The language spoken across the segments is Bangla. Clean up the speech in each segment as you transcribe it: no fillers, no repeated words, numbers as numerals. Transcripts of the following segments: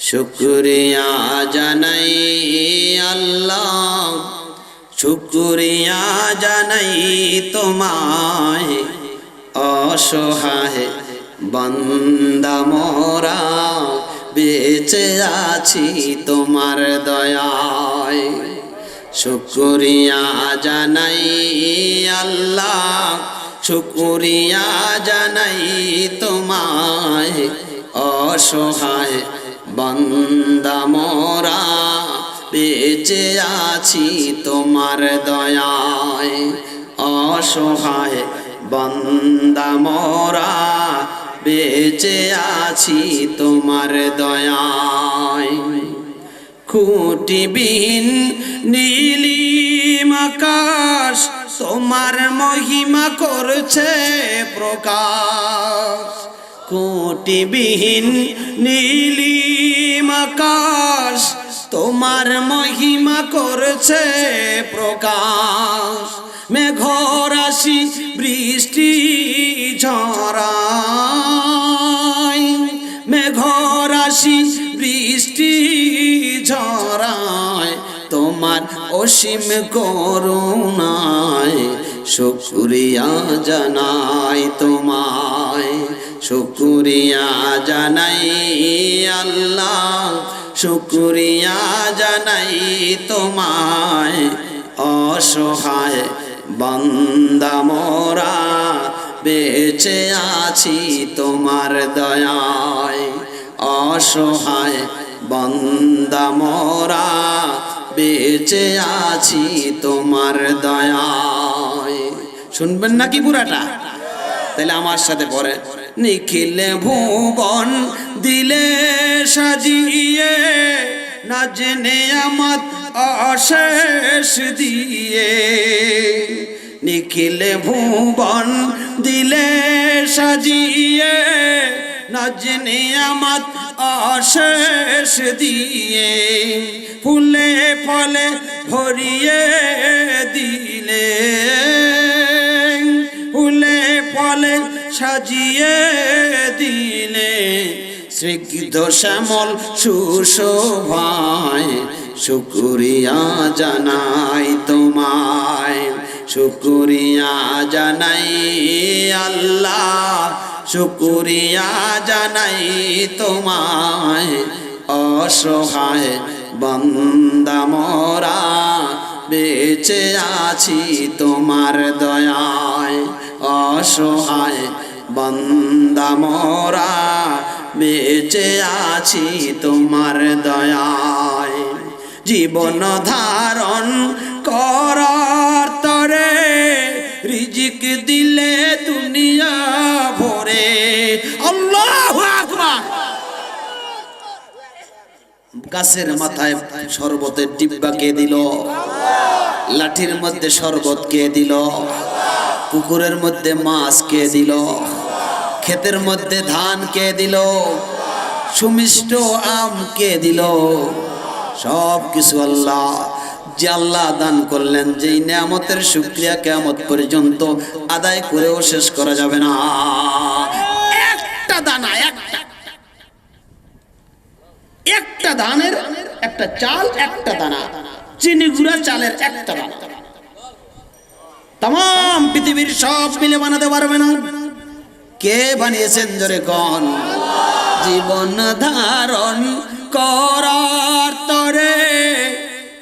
শুকরিয়া জানাই আল্লাহ, শুকরিয়া জানাই তোমায়। অসহায় বান্দা মোরা বেঁচে আছি তোমার দয়ায়। শুকরিয়া জানাই আল্লাহ, শুকরিয়া জানাই তোমায়। অসহায় বান্দা মোরা বেঁচে আছি তোমার দয়ায়। অসহায় বান্দা মোরা বেঁচে আছি তোমার দয়ায়। খুঁটিবিহীন নীলিম আকাশ তোমার মহিমা করছে প্রকাশ। খুঁটিবিহীন নীলিম আকাশ তোমার মহিমা করছে প্রকাশ। মেঘরাশি বৃষ্টি ঝরায়, মেঘরাশি বৃষ্টি ঝরায় তোমার অসীম করুণায়। শুকরিয়া জানাই তোমায়, শুকরিয়া জানাই আল্লাহ, শুকরিয়া জানাই তোমায়। অসহায় বান্দা মোরা বেঁচে আছি তোমার দয়ায়। অসহায় বান্দা মোরা বেঁচে আছি তোমার দয়ায়। শুনবেন নাকি পুরাটা? তাহলে আমার সাথে পড়ে। নিখিল ভুবন দিলে সাজিয়ে, নাজনে আমত অশেষ দিয়ে। নিখিল ভুবন দিলে সাজিয়ে, নাজনে আমত অশেষ দিয়ে। ফুলে ফলে ভরিয়ে দিলে, ফুলে ফলে সাজিয়ে দিলে। স্নিগ্ধ শ্যামল সুশোভায় শুকরিয়া জানাই তোমায়। শুকরিয়া জানাই আল্লাহ, শুকরিয়া জানাই তোমায়। অসহায় বান্দা মোরা বেঁচে আছি তোমার দয়ায়। অসহায় বান্দা মোরা বেঁচে আছি তোমার দয়ায়। জীবন ধারণ করার তরে রিজিক দিলে দুনিয়া ভরে। আল্লাহু আকবার। গাছের মাথায় শরবতের ডিব্বা কে দিল? লাঠির মধ্যে শরবত কে দিল? পুকুরের মধ্যে মাছ কে দিল? ক্ষেতের মধ্যে ধান কে দিল? সুমিষ্ট আম কে দিল? সব কিছু আল্লাহ। যে আল্লাহ দান করলেন, যেই নিয়ামতের শুকরিয়া কিয়ামত পর্যন্ত আদায় করেও শেষ করা যাবে না। একটা দানা, একটা ধানের একটা চাল, একটা দানা, চিনি গুঁড়া চালের একটা দানা তাম পৃথিবীর সব মিলে বানাতে পারবে না। কে বানিয়েছেন জোরে কোন? জীবন ধারণ করার তরে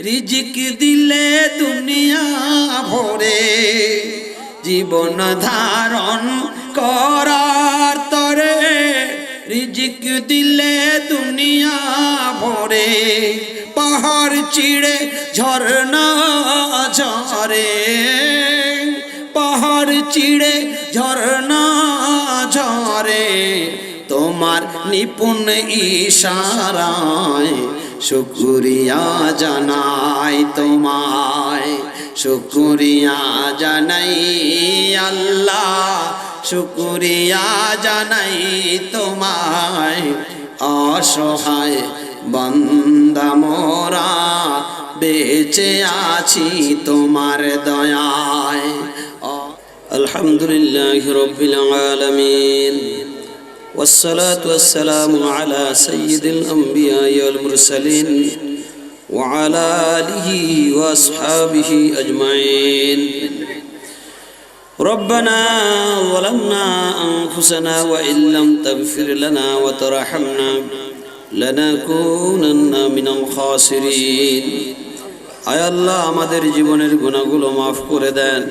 রিজিক দিলে দুনিয়া ভরে। জীবন ধারণ করার তরে রিজিক দিলে দুনিয়া ভরে। পাহাড় চিড়ে ঝরনা ঝরে, পাহাড় চিড়ে ঝরনা ঝরে তোমার নিপুণ ইশারায়। শুকরিয়া জানাই তোমায়, শুকরিয়া জানাই আল্লাহ, শুকরিয়া জানাই তোমায়। অসহায় বান্দা মোরা বেঁচে আছি তোমার দয়ায়। আলহামদুলিল্লাহি রাব্বিল আলামিন। والصلاة والسلام على سيد الأنبياء والمرسلين وعلى آله وأصحابه أجمعين. ربنا ظلمنا أنفسنا وإن لم تغفر لنا وترحمنا لنكونن من الخاسرين. আয় আল্লাহ, আমাদের জীবনের গুনাহগুলো মাফ করে দেন।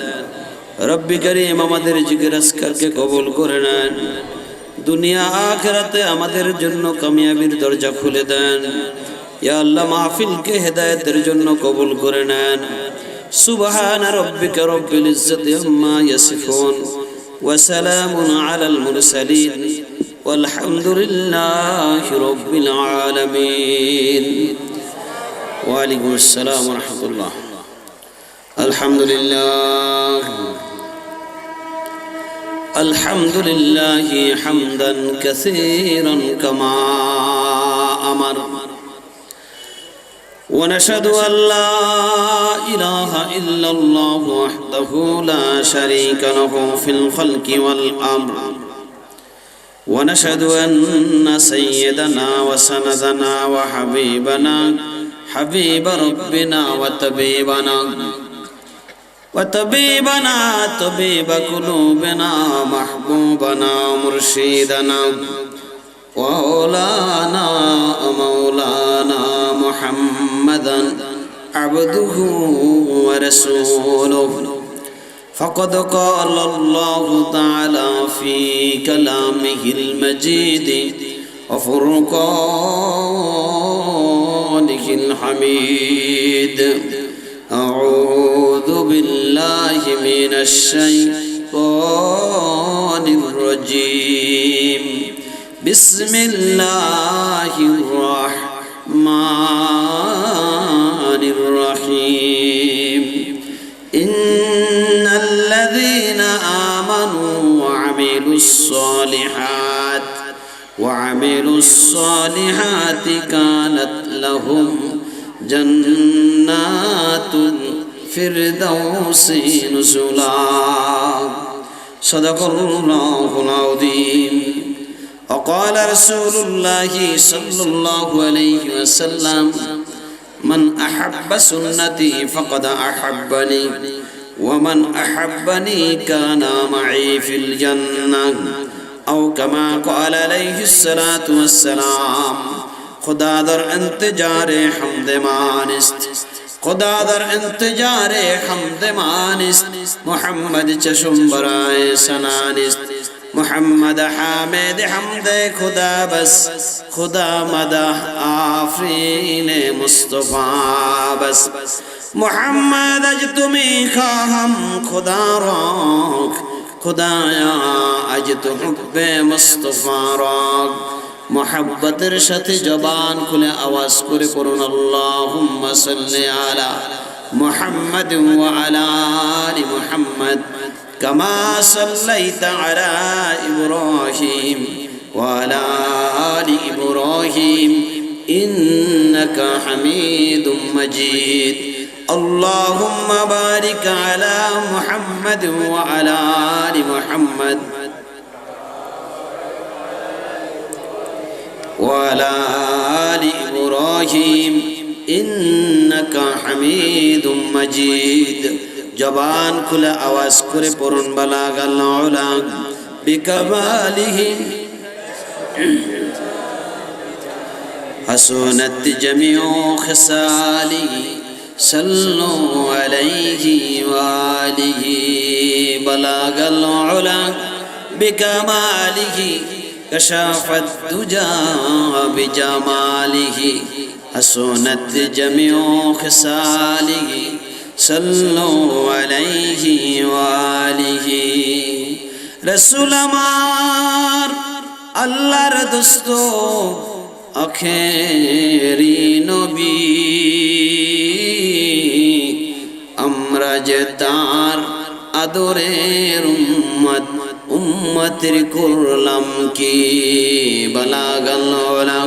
রব্বি করিম, আমাদের জিকির আজকারকে কবুল করে নেন। দুনিয়া আখিরাতে আমাদের জন্য কামিয়াবির দরজা খুলে দেন। ইয়া আল্লাহ, মাহফিলকে হেদায়েতের জন্য কবুল করে নেন। সুবহানা রাব্বিকা রাব্বিল ইজ্জাতি আম্মা ইয়াসিফুন ওয়া সালামুন আলাল মুরসালিন ওয়ালহামদুলিল্লাহি রাব্বিল আলামিন। ওয়া আলাইকুমুস সালাম ওয়া রাহমাতুল্লাহ। আলহামদুলিল্লাহ আলহামদুলিল্লাহি হামদান কাসীরান কামা আমার। ونشهد أن لا إله إلا الله وحده لا شريك له في الخلق والأمر. ونشهد أن سيدنا وسندنا وحبيبنا حبيب ربنا وطبيبنا طبيب قلوبنا محبوبنا مرشدنا مولانا محمدا عبده ورسوله. فقد قال الله تعالى في كلامه المجيد وفرقانه الحميد. أعوذ بالله من الشيطان الرجيم. بسم الله الرحمن الرحيم. إن الذين آمنوا وعملوا الصالحات كانت لهم جنات الفردوس نزلا. صدق الله العظيم. وقال رسول الله صلى الله عليه وسلم: من أحب سنتي فقد أحبني ومن أحبني كان معي في الجنة أو كما قال عليه الصلاة والسلام. خدا در انتجار حمد مانست، خدا در انتجار حمد مانست. محمد چشم برائے سنانست، محمد حامد حمد خدا بس. خدا مدح آفرین مصطفیٰ بس. محمد اج تمہیں خواہم خدا راک، خدایا اج تو حب مصطفیٰ راک. محبتر সাথে জবান খুলে আওয়াজ করে পড়ুন আল্লাহুম্মা সাল্লি আলা মুহাম্মাদ ওয়া আলা আলি মুহাম্মাদ কামা সাল্লাইতা আলা ইব্রাহিম ওয়া আলা আলি ইব্রাহিম ইন্নাকা হামিদুম মাজিদ. আল্লাহুম্মা বারিক আলা মুহাম্মাদ ওয়া আলা আলি মুহাম্মাদ وعلى آل إبراهيم إنك حميد مجيد. জবান খুলে আওয়াজ করে পড়ুন বালাগাল উলা বিকামালিহি হাসনাত জামিউ খিসালিহি সাল্লু আলাইহি ওয়া আলিহি. বালাগাল উলা বিকামালিহি كشف الدجى بجماله حسنت جميع خصاله صلوا عليه وآله. رسول আমার আল্লাহর দোস্ত আখেরি নবী, আমরা যে তার আদরের উম্মত, উম্মতের করলাম কি বালাগাল উলা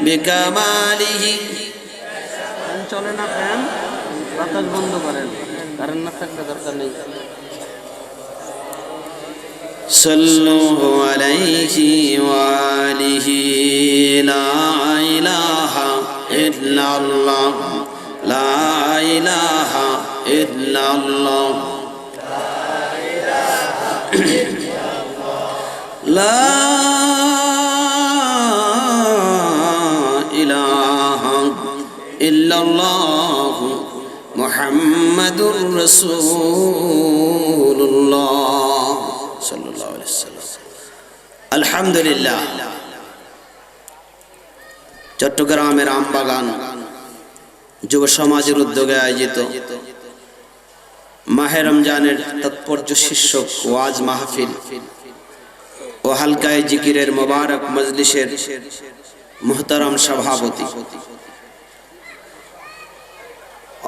বিকামালিহি। চলে না ফ্যান, বাতাস বন্ধ করেন, কারেন্ট না থাকলে দরকার নেই। সাল্লু আলাইহি ওয়া আলিহি লা ইলাহা ইল্লাল্লাহ লা ইলাহা ইল্লাল্লাহ লা ইলাহা ইল্লাল্লাহ মুহাম্মাদুর রাসূলুল্লাহ সাল্লাল্লাহু আলাইহি ওয়াসাল্লাম। আলহামদুলিল্লাহ, চট্টগ্রামের আমবাগান যুব সমাজের উদ্যোগে আয়োজিত মাহে রমজানের তাৎপর্য শীর্ষক ওয়াজ মাহফিল ও হালকায়ে জিকিরের মোবারক মজলিসের মুহতারাম সভাপতি,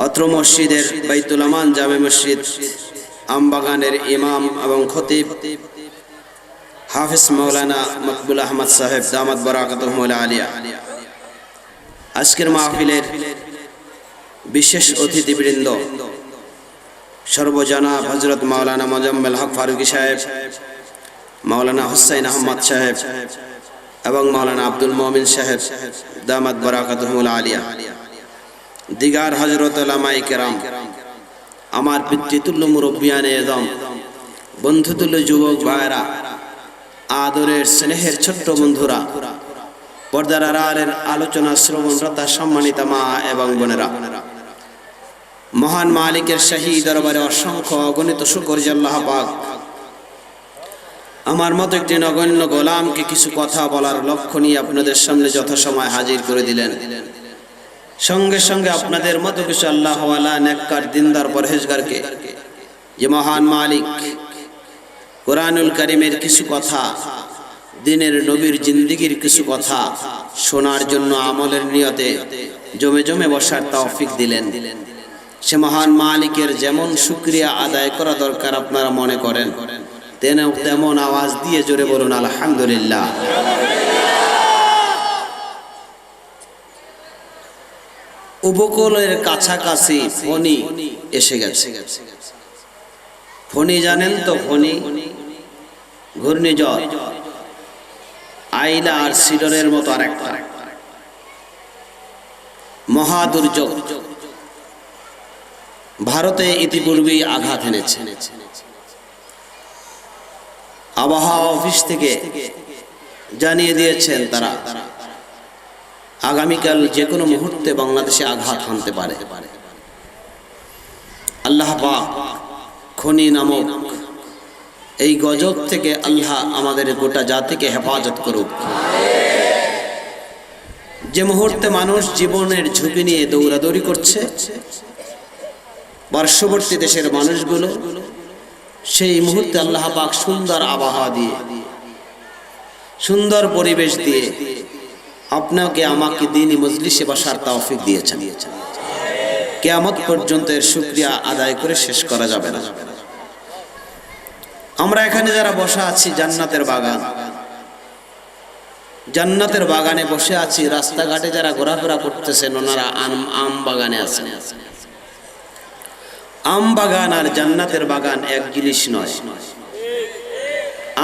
অত্র মসজিদের বাইতুল আমান জামে মসজিদ আমবাগানের ইমাম এবং খতিব হাফিজ মাওলানা মকবুল আহমদ সাহেব দামাত বারাকাতুহুল আলিয়া, আজকের মাহফিলের বিশেষ অতিথিবৃন্দ সর্বজনাব হযরত মাওলানা মোজাম্মেল হক ফারুকী সাহেব, মাওলানা হুসাইন আহমদ সাহেব এবং মাওলানা আব্দুল মুমিন সাহেব দামাত বারাকাতুহুল আলিয়া, দিগার হযরত উলামায়ে কেরাম, আমার পিতৃতুল্য মুরব্বিয়ানে আযম, বন্ধুতুল্য যুবক ভাইরা, আদরের স্নেহের ছোট্ট বন্ধুরা, পর্দার আড়ালের আলোচনা শ্রবণরতা সম্মানিত মা এবং বোনেরা, মহান মালিকের শাহী দরবারে অসংখ্য অগণিত শুকর যে আল্লাহ পাক আমার মতো একটি নগণ্য গোলামকে কিছু কথা বলার লক্ষ্য নিয়ে আপনাদের সামনে যথাসময় হাজির করে দিলেন। সঙ্গে সঙ্গে আপনাদের মতো কিছু আল্লাহওয়ালা নেককার দিনদার পরহেজগারকে যে মহান মালিক কোরআনুল কারীমের কিছু কথা, দিনের নবীর জিন্দেগীর কিছু কথা শোনার জন্য আমলের নিয়তে জমে জমে বসার তৌফিক দিলেন। সে মহান মালিকের যেমন শুকরিয়া আদায় করা দরকার আপনারা মনে করেন, তেমন আওয়াজ দিয়ে জোরে বলুন আলহামদুলিল্লাহ। উপকূলের কাছাকাছি ফণী এসে গেছে। ফণী জানেন তো? ফণী ঘূর্ণিঝড়, আইলা আর সিডরের মতো আরেকটা মহাদুর্যোগ ভারতে ইতিপূর্বেই আঘাত এনেছে। আবহাওয়া অফিস থেকে জানিয়ে দিয়েছেন তারা আগামীকাল যে কোনো মুহূর্তে বাংলাদেশে আঘাত হানতে পারে। আল্লাহ পাক খনি নামক এই গজব থেকে আল্লাহ আমাদের গোটা জাতিকে হেফাজত করুক। যে মুহূর্তে মানুষ জীবনের ঝুঁকি নিয়ে দৌড়াদৌড়ি করছে, পার্শ্ববর্তী দেশের মানুষগুলো সেই মুহূর্তে আল্লাহ পাক সুন্দর আবহাওয়া দিয়ে, সুন্দর পরিবেশ দিয়ে আপনাকে আমাকে দ্বীনি মজলিসে বসার তৌফিক দিয়েছেন। কিয়ামত পর্যন্ত এর শুকরিয়া আদায় করে শেষ করা যাবে না। আমরা এখানে যারা বসে আছি জান্নাতের বাগান, জান্নাতের বাগানে বসে আছি। রাস্তাঘাটে যারা ঘোরাফেরা করতেছেন ওনারা আম বাগানে আছেন। আম বাগান আর জান্নাতের বাগান এক জিনিস নয়।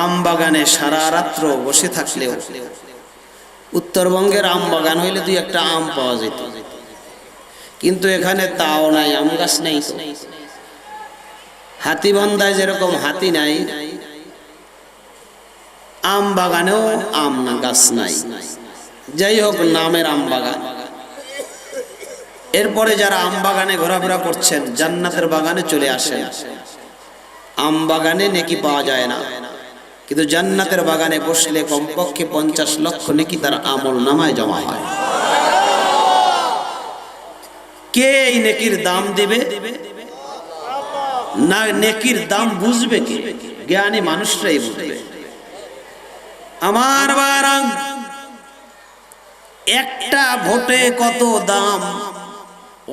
আম বাগানে সারা রাত্র বসে থাকলেও উত্তরবঙ্গের আম বাগান হইলে দুই একটা আম পাওয়া যেত, কিন্তু এখানে তাও নাই, আম গাছ নেই। হাতিবান্ধায় যেরকম হাতি নাই, আম বাগানেও আম গাছ নাই। যাই হোক, নামের আম বাগান। এরপরে যারা আম বাগানে ঘোরাফেরা করছেন জান্নাতের বাগানে চলে আসেন। আম বাগানে নেকি পাওয়া যায় না, কিন্তু জান্নাতের বাগানে বসলে কমপক্ষে 50 লক্ষ নেকি তার আমল নামায় জমা হয়। কে এই নেকির দাম দিবে? না, নেকির দাম বুঝবে কে? জ্ঞানী মানুষরাই বুঝবে। আমার বারাং একটা ভোটে কত দাম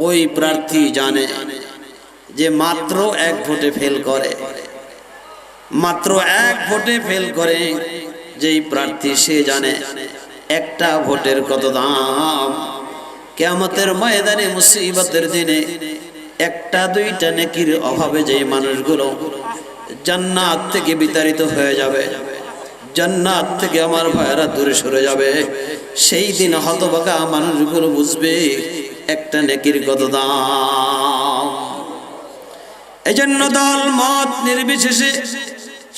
ওই প্রার্থী জানে যে মাত্র এক ভোটে ফেল করে। মাত্র এক ভোটে ফেল করে যেই প্রার্থী সে জানে একটা ভোটের কত দাম। কিয়ামতের ময়দানে মুসিবতের দিনে একটা দুইটা নেকির অভাবে যে মানুষগুলো জান্নাত থেকে বিতাড়িত হয়ে যাবে, জান্নাত থেকে আমার ভাইয়েরা দূরে সরে যাবে। সেই দিন হতভাগা মানুষগুলো বুঝবে একটা নেকির কত দাম। এজন্য দল মত নির্বিশেষে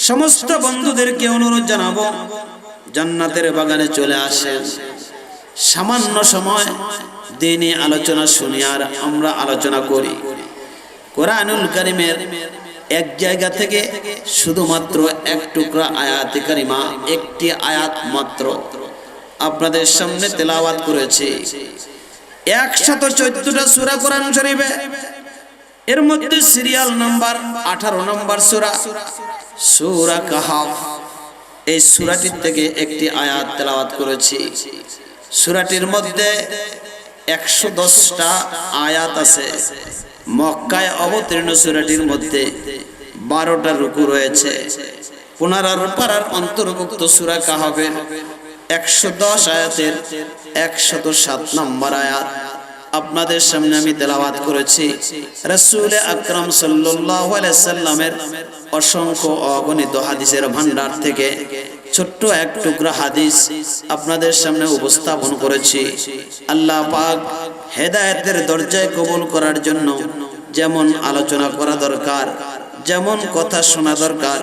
সমস্ত বন্ধুদেরকে অনুরোধ জানাবো, জান্নাতের বাগানে চলে আসেন। সামান্য সময় দিনই আলোচনা শুনি আর আমরা আলোচনা করি। কোরআনুল কারীমের এক জায়গা থেকে শুধুমাত্র এক টুকরা আয়াতে কারিমা, একটি আয়াত মাত্র আপনাদের সামনে তেলাওয়াত করেছি। 114টা সূরা কোরআন শরীফে, এর মধ্যে সিরিয়াল নাম্বার 18 নম্বর সূরা, সূরা কাহফ। এই সূরাটির থেকে একটি আয়াত তেলাওয়াত করেছি। সূরাটির মধ্যে 110টা আয়াত আছে। মক্কায় অবতীর্ণ সূরাটির মধ্যে 12টা রুকু রয়েছে। 15 পারার অন্তর্ভুক্ত সূরা কাহফের 110 আয়াতের 107 নম্বর আয়াত আপনাদের সামনে আমি তেলাওয়াত করেছি। রাসূল আকরাম সাল্লাল্লাহু আলাইহি সাল্লামের অসংখ্য অগণিত হাদিসের ভান্ডার থেকে ছোট্ট এক টুকরা হাদিস আপনাদের সামনে উপস্থাপন করেছি। আল্লাহ পাক হেদায়েতের দরজায় কবুল করার জন্য যেমন আলোচনা করা দরকার, যেমন কথা শোনা দরকার,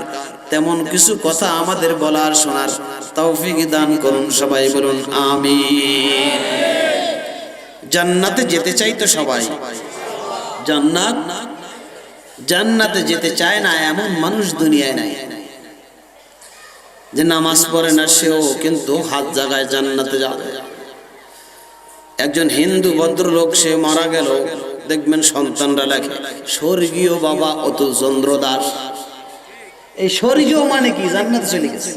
তেমন কিছু কথা আমাদের বলার শোনার তৌফিক দান করুন। সবাই বলুন আমিন। জান্নাতে যেতে চাই তো সবাই? জান্নাতে যেতে চায় না এমন মানুষ দুনিয়ায় নাই। যে নামাজ পড়ে না সেও কিন্তু হাত জাগায় জান্নাতে যাবে। একজন হিন্দু ভদ্রলোক, সে মারা গেল, দেখবেন সন্তানরা লেখে স্বর্গীয় বাবা অতুল চন্দ্র দাস। এই স্বর্গীয় মানে কি? জান্নাতে চলে গেছে।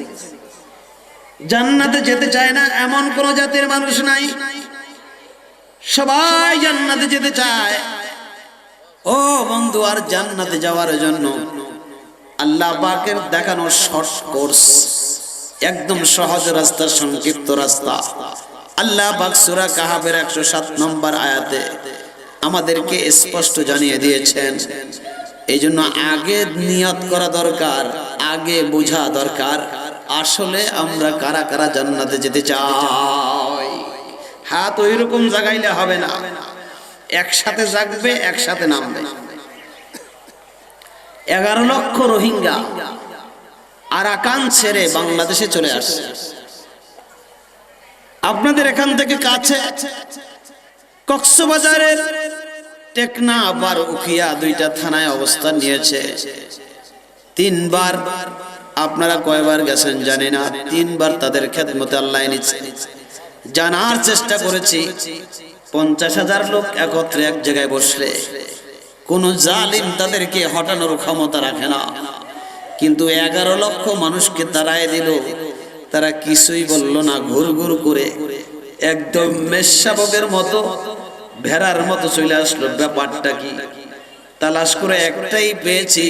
জান্নাতে যেতে চায় না এমন কোন জাতির মানুষ নাই, সবাই জান্নাতে যেতে চায়। ও বন্ধু, আর জান্নাতে যাওয়ার জন্য আল্লাহ পাকের দেখানো শর্ট কোর্স, একদম সহজ রাস্তা, সংক্ষিপ্ত রাস্তা আল্লাহ পাক সূরা কাহফের 107 নম্বর আয়াতে আমাদেরকে স্পষ্ট জানিয়ে দিয়েছেন। এই জন্য আগে নিয়ত করা দরকার, আগে বোঝা দরকার আসলে আমরা কারা কারা জান্নাতে যেতে চাই। হাত ওই রকম জাগাইলে হবে না, একসাথে জাগবে, একসাথে নামবে। 11 লক্ষ রোহিঙ্গা আরাকান ছেড়ে বাংলাদেশে চলে আসছে। আপনাদের এখান থেকে কাছে কক্সবাজারের টেকনাফ আর উখিয়া 2টা থানায় অবস্থান নিয়েছে। 3 বার, আপনারা কয়বার গেছেন জানি না, 3 বার তাদের খেদমতে আল্লাহ এনেছে। জানার চেষ্টা করেছি 50,000 লোক একত্রে এক জায়গায় বসলে কোন জালিম তাদেরকে হটানোর ক্ষমতা রাখে না। কিন্তু 11 লক্ষ মানুষকে তাড়ায় দিল, তারা কিছুই বলল না। ঘুর ঘুর করে একদম মেষশাবকের মতো, ভেড়ার মতো চলে আসলো। ব্যাপারটা কি? তালাশ করে একটাই পেয়েছি,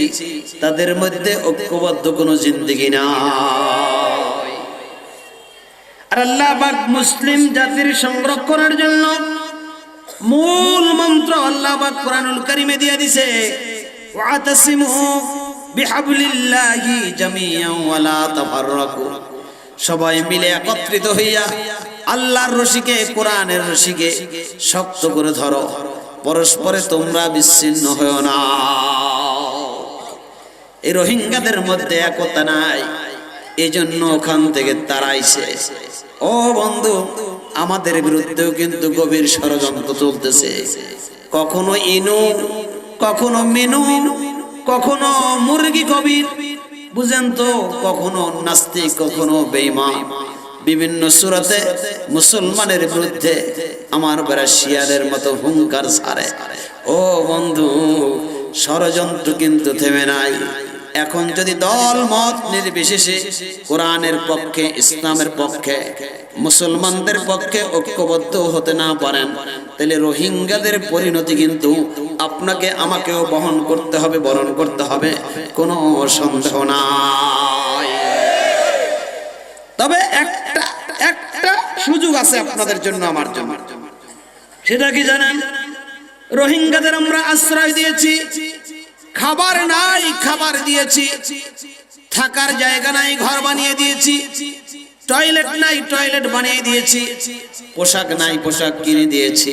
তাদের মধ্যে ঐক্যবদ্ধ কোনো জিন্দেগি না। আর আল্লাহ পাক মুসলিম জাতির সংরক্ষণের জন্য মূল মন্ত্র আল্লাহ পাক কোরআনুল কারীমে দিয়ে দিয়েছে, ওয়াতাসিমু বিহাবলিল্লাহি জামিআন ওয়া লা তাফাররাকু। সবাই মিলে একত্রিত হইয়া আল্লাহর রশিকে, কোরআনের রশিকে শক্ত করে ধরো, পরস্পরে তোমরা বিচ্ছিন্ন হও না। এই রোহিঙ্গাদের মধ্যে একতা নাই, এজন্য ওখান থেকে তাড়াইছে। ও বন্ধু, আমাদের বিরুদ্ধেও কিন্তু গভীর ষড়যন্ত্র চলতেছে। কখনো ইনু, কখনো মিনু, কখনো মুরগি কবির, বুঝেন তো, কখনো নাস্তিক, কখনো বেঈমান। বিভিন্ন সূরাতে মুসলমানের বিরুদ্ধে আমার বেড়া শিয়ালের মতো হুঙ্কার ছাড়ে। ও বন্ধু, ষড়যন্ত্র কিন্তু থেমে নাই। এখন যদি দল মত নির্বিশেষে কোরআনের পক্ষে, ইসলামের পক্ষে, মুসলমানদের পক্ষে ঐক্যবদ্ধ হতে না পারেন, তাহলে রোহিঙ্গাদের পরিণতি কিন্তু আপনাকে আমাকেও বহন করতে হবে, বরণ করতে হবে, কোনো সন্দেহ নাই। তবে একটা সুযোগ আছে আপনাদের জন্য, আমার জন্য। সেটা কি জানেন? রোহিঙ্গাদের আমরা আশ্রয় দিয়েছি, খাবার নাই, খাবার দিয়েছি। থাকার জায়গা নাই, ঘর বানিয়ে দিয়েছি। টয়লেট নাই, টয়লেট বানিয়ে দিয়েছি। পোশাক নাই, পোশাক কিনে দিয়েছি।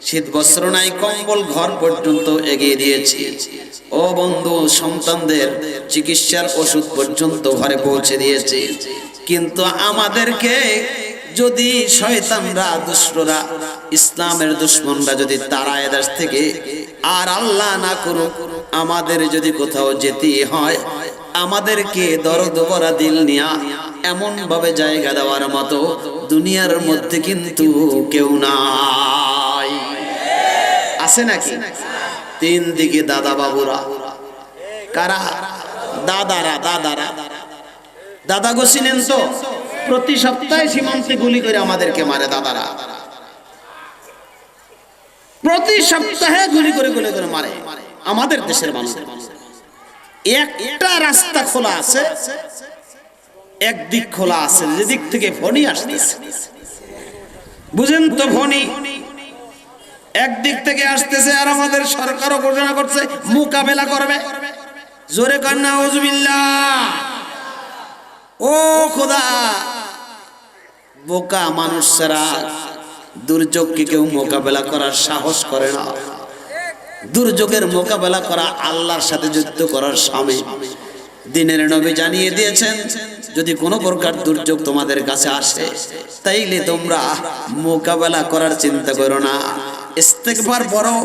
শীত বস্ত্র নাই, কম্বল ঘর পর্যন্ত এগিয়ে দিয়েছি। ও বন্ধু, সন্তানদের চিকিৎসার ওষুধ পর্যন্ত ঘরে পৌঁছে দিয়েছি। কিন্তু আমাদেরকে যদি শয়তানরা, দুষ্টরা, ইসলামের দুশ্মনরা যদি তাড়ায় দেশ থেকে, আর আল্লাহ না করুক আমাদের যদি কোথাও যেতে হয়, আমাদেরকে দরদ ভরা দিল নিয়া এমন ভাবে জায়গা দেওয়ার মতো দুনিয়ার মধ্যে কিন্তু কেউ নাই। আছে নাকি? তিন দিকে দাদা বাবুরা। কারা? দাদারা। দাদা গো চিনেন তো? প্রতি সপ্তাহে সীমান্তে গুলি করে আমাদেরকে মারে দাদারা। প্রতি সপ্তাহে গুলি করে মারে আমাদের দেশের মানুষ। একটা রাস্তা খোলা আছে, একদিক খোলা আছে, যেদিক থেকে ফণি আসতেছে। বুঝেন তো? ফণি একদিক থেকে আসতেছে, আর আমাদের সরকারও ঘোষণা করছে মোকাবেলা করবে। জোরে কান্না আউযুবিল্লাহ। ও খোদা, বোকা মানুষরা দুর্যোগকে কেউ মোকাবেলা করার সাহস করে না। দুর্যোগের মোকাবেলা করা আল্লাহর সাথে যুদ্ধ করার সামিল। দিনের নবী জানিয়ে দিয়েছেন, যদি কোনো প্রকার দুর্যোগ তোমাদের কাছে আসে, তাইলে তোমরা মোকাবেলা করার চিন্তা করো না, ইস্তেগফার পড়ো,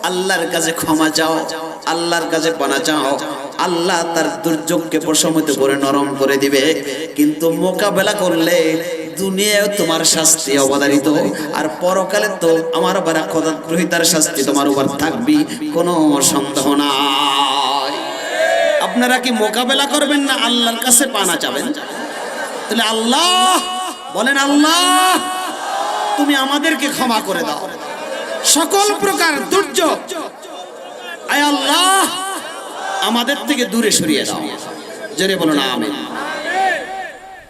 আল্লাহর কাছে ক্ষমা চাও, আল্লাহর কাছে পানা চাও। আল্লাহ তার দুর্যোগকে প্রশমিত করে নরম করে দিবে। কিন্তু মোকাবেলা করলে দুনিয়ায় তোমার শাস্তি অবধারিত, আর পরকালে তো আমার বারাকতার শাস্তি তোমার উপর থাকবি, কোনো সন্দেহ নাই। আপনারা কি মোকাবেলা করবেন না আল্লাহর কাছে পানা চাবেন? তাহলে আল্লাহ বলেন, আল্লাহ তুমি আমাদেরকে ক্ষমা করে দাও, সকল প্রকার দুর্যোগ আয় আল্লাহ আমাদের থেকে দূরে সরিয়ে দাও। জোরে বলুন আমিন।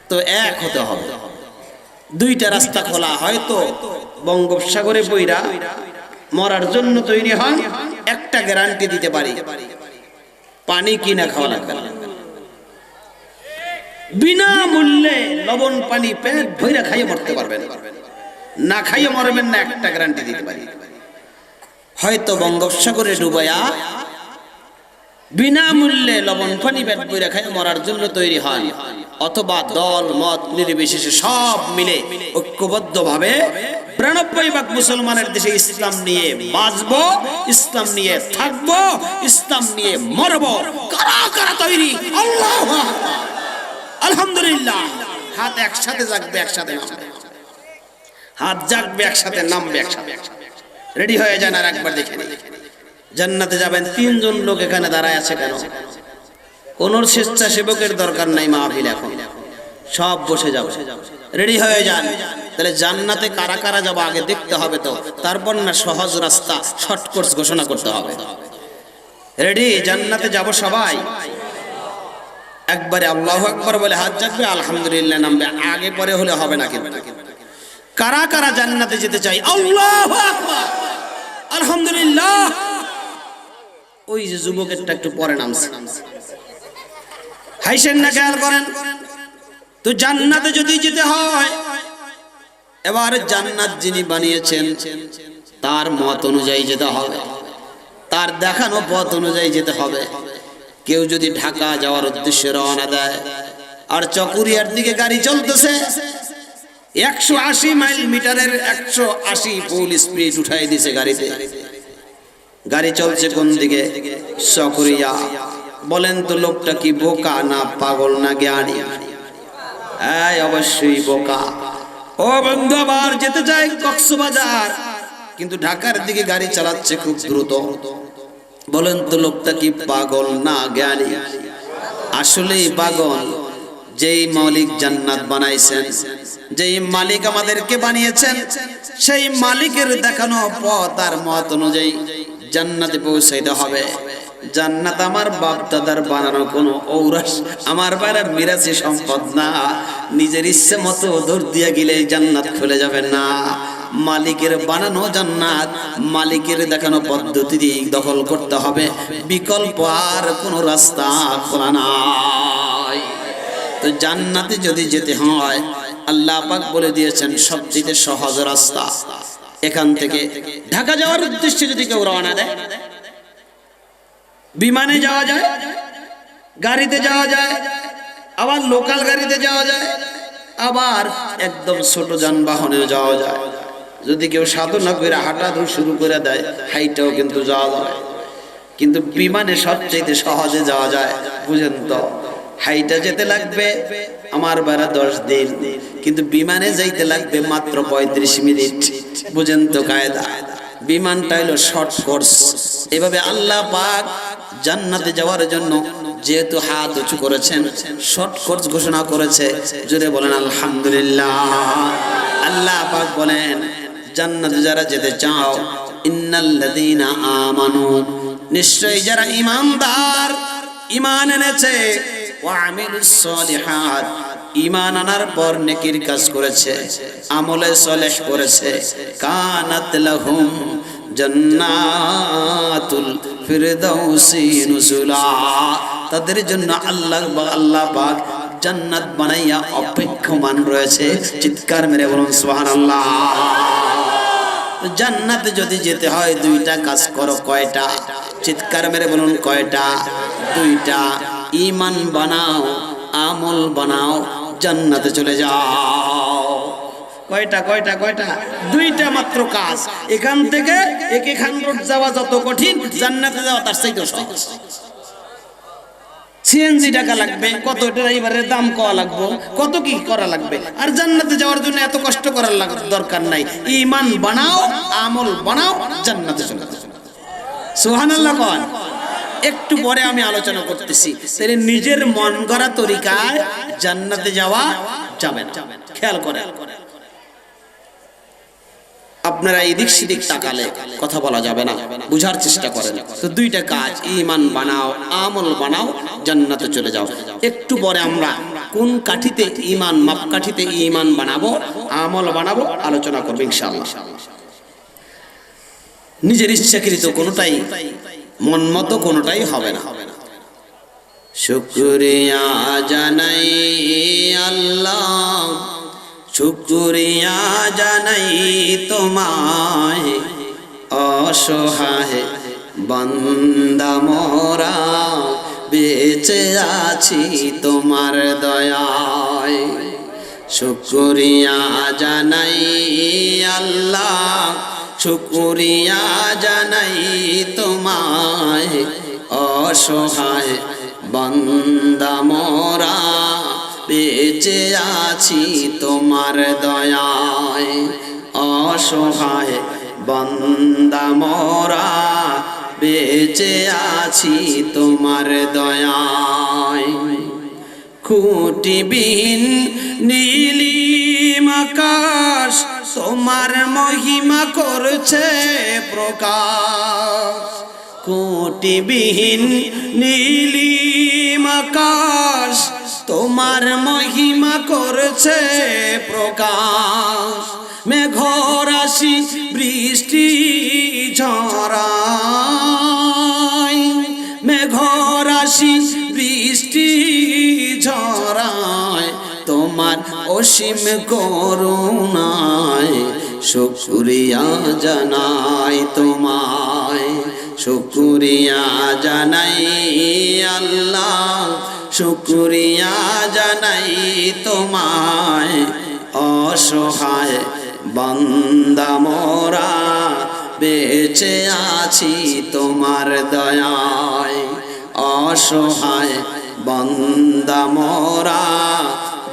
তো এক হতে হবে। দুইটা রাস্তা খোলা, হয়তো বঙ্গোপসাগরে বইরা মরার জন্য তৈরি হন। একটা গ্যারান্টি দিতে পারি, পানি কিনা খাওয়া লাগবে না, বিনামূল্যে লবণ পানি পেট ভরে খাইয়ে মরতে পারবেন, না খাইয়ে মরবেন না, একটা গ্যারান্টি দিতে পারি। হয়তো বঙ্গোপসাগরে ডুবাইয়া বিনামূল্যে লবণ পানি পেট ভরে খাইয়ে মরার জন্য তৈরি হন, অথবা দল মত নির্বিশেষে সব মিলে ঐক্যবদ্ধভাবে ৯২ মুসলমানের দেশে ইসলাম নিয়ে বাঁচবো, ইসলাম নিয়ে থাকবো, ইসলাম নিয়ে মরবো। কারা কারা তৈরি? আল্লাহু আকবার, আলহামদুলিল্লাহ। হাত একসাথে জাগবে, একসাথে নামবে। হাত জাগবে, একসাথে নামবে, একসাথে। রেডি হয়ে যান। আর একবার দেখে নিন, জান্নাতে যাবেন। ৩ জন লোক এখানে দাঁড়ায় আছে কেন? কোন স্বেচ্ছাসেবকের দরকার নাই। মাহফিল এখন সব বসে যাবে, রেডি হয়ে যান। তাহলে জান্নাতে কারা কারা যাবো আগে দেখতে হবে তো, তারপর না সহজ রাস্তা শর্টকাট ঘোষণা করতে হবে। রেডি? জান্নাতে যাব সবাই। একবারে আল্লাহু আকবার বলে হাত জাগবে, আলহামদুলিল্লাহ নামবে। আগে পরে হলে হবে না। কিন্তু কারা কারা জান্নাতে যেতে চাই? আল্লাহু আকবার, আলহামদুলিল্লাহ। ওই যে যুবকেরটা একটু পরে নামছে, হাইসেন না, খেয়াল করেন তো। জান্নাতে যদি যেতে হয়, এবার জান্নাত যিনি বানিয়েছেন তার মত অনুযায়ী যেতে হবে, তার দেখানো পথ অনুযায়ী যেতে হবে। কেউ যদি ঢাকা যাওয়ার উদ্দেশ্যে রওনা দেয়, আর চকুরিয়ার দিকে গাড়ি চলতেছে, 180 মাইল মিটারের 180 ফুল স্পিড উঠাই দিছে গাড়িতে। গাড়ি চলছে কোন দিকে? চকুরিয়া। বলেন তো লোকটা কি বোকা না পাগল না জ্ঞানী? অবশ্যই বোকা। ও বন্ধু, আবার যেতে চাই কক্সবাজার, কিন্তু ঢাকার দিকে গাড়ি চালাচ্ছে খুব দ্রুত। বলেন তো লোকটা কি পাগল না জ্ঞানী? আসলেই পাগল। যেই মালিক জান্নাত বানাইছেন, যেই মালিক আমাদেরকে বানিয়েছেন, সেই মালিকের দেখানো পথ আর মত অনুযায়ী জান্নাতে পৌঁছাইতে হবে। জান্নাত আমার বাপ দাদার বানানো কোনো ঔরাস, আমার বাইরে মিরাসি সম্পদ না। নিজের ইচ্ছে মতো দৌড় দিয়ে গেলে জান্নাত খুলে যাবে না। মালিকের বানানো জান্নাত, মালিকের দেখানো পদ্ধতি দখল করতে হবে, বিকল্প আর কোনো রাস্তা খোলা নাই। তো জান্নাতে যদি যেতে হয়, আল্লাহ পাক বলে দিয়েছেন সবচেয়ে সহজ রাস্তা। এখান থেকে ঢাকা যাওয়ার উদ্দেশ্যে যদি কেউ রওনা দেয়, বিমানে যাওয়া যায়, গাড়িতে যাওয়া যায়, আবার লোকাল গাড়িতে যাওয়া যায়, আবার একদম ছোট যানবাহনে যাওয়া যায়। যদি কেউ সাধনা করে হাঁটা শুরু করে দেয়, হাইটাও কিন্তু যাওয়া যায়। কিন্তু বিমানে সবচেয়ে সহজে যাওয়া যায়। বুঝেন তো, হাইটা যেতে লাগবে আমার বেড়া 10 দিন, কিন্তু বিমানে যাইতে লাগবে মাত্র 35 মিনিট। বুঝেন তো কায়দা। বিমানটা হলো শর্ট কোর্স। এভাবে আল্লাহ পাক জান্নাতে যাওয়ার জন্য যেহেতু হাত উঁচু করেছেন, শর্ট কোর্স ঘোষণা করেছে। জোরে বলেন আলহামদুলিল্লাহ। আল্লাহ পাক বলেন, জান্নাতে যারা যেতে চাও, ইন্নাল্লাযীনা আমানু, নিশ্চয়ই যারা ঈমানদার, ঈমান এনেছে, ওয়া আমিলুস সলিহাত, ঈমান আনার পর নেকির কাজ করেছে, আমলে সলেহ করেছে, কানাত লাহুম জান্নাতুল ফিরদাউসি নুজুলা, তাদের জন্য আল্লাহ পাক জান্নাত বানাইয়া অপেক্ষমান রয়েছে। চিৎকার মেরে বলুন সুবহানাল্লাহ। জান্নাতে যদি যেতে হয়, 2টা কাজ করো। কয়টা? চিৎকার মেরে বলুন কয়টা? 2টা। ঈমান বানাও, আমল বানাও, জান্নাতে চলে যাও। কয়টা কয়টা কয়টা? 2টা মাত্র কাজ। এখান থেকে এখান রোড যাওয়া যত কঠিন, জান্নাতে যাওয়া তার চাইতে সহজ। সিএনজি টাকা লাগবে, কত ড্রাইভারের দাম কওয়া লাগবে, কত কি করা লাগবে। আর জান্নাতে যাওয়ার জন্য এত কষ্ট করার দরকার নাই। ঈমান বানাও, আমল বানাও, জান্নাতে চলে যাও। সুবহানাল্লাহ কোন। একটু পরে আমি আলোচনা করতেছি। তাহলে নিজের মন গড়া তরিকায় জান্নাতে যাওয়া যাবে না। খেয়াল করেন, আপনারা এদিক সেদিক তাকালে কথা বলা যাবে না, বুঝার চেষ্টা করেন। তো 2টা কাজ, ঈমান বানাও, আমল বানাও, জান্নাতে চলে যাও। একটু পরে আমরা কোন কাঠিতে ঈমান, মাপকাঠিতে ঈমান বানাবো, আমল বানাবো, আলোচনা করব ইনশাআল্লাহ। নিজের ইচ্ছাকৃত কোনটাই, মন মতো কোনটাই হবে না। শুকরিয়া জানাই আল্লাহ, শুকরিয়া জানাই তোমায়, অসহায় বান্দা মোরা বেঁচে আছি তোমার দয়ায়। শুকরিয়া জানাই আল্লাহ, শুকরিয়া জানাই তোমায়, অসহায় বান্দা মোরা বেঁচে আছি তোমার দয়ায়। অসহায় বান্দা মোরা বেঁচে আছি তোমার দয়ায়। খুঁটিবিহীন নীলিম আকাশ তোমার মহিমা করছে প্রকাশ। খুঁটিবিহীন নীলিম আকাশ তোমার মহিমা করছে প্রকাশ। মেঘরাশি বৃষ্টি ঝরায়, মেঘরাশি বৃষ্টি ঝরায় তোমার অসীম করুণায়। শুকরিয়া জানাই তোমায়, শুকরিয়া জানাই আল্লাহ, শুকরিয়া জানাই তোমায়। অসহায় বান্দা মোরা বেঁচে আছি তোমার দয়ায়। অসহায় বান্দা মোরা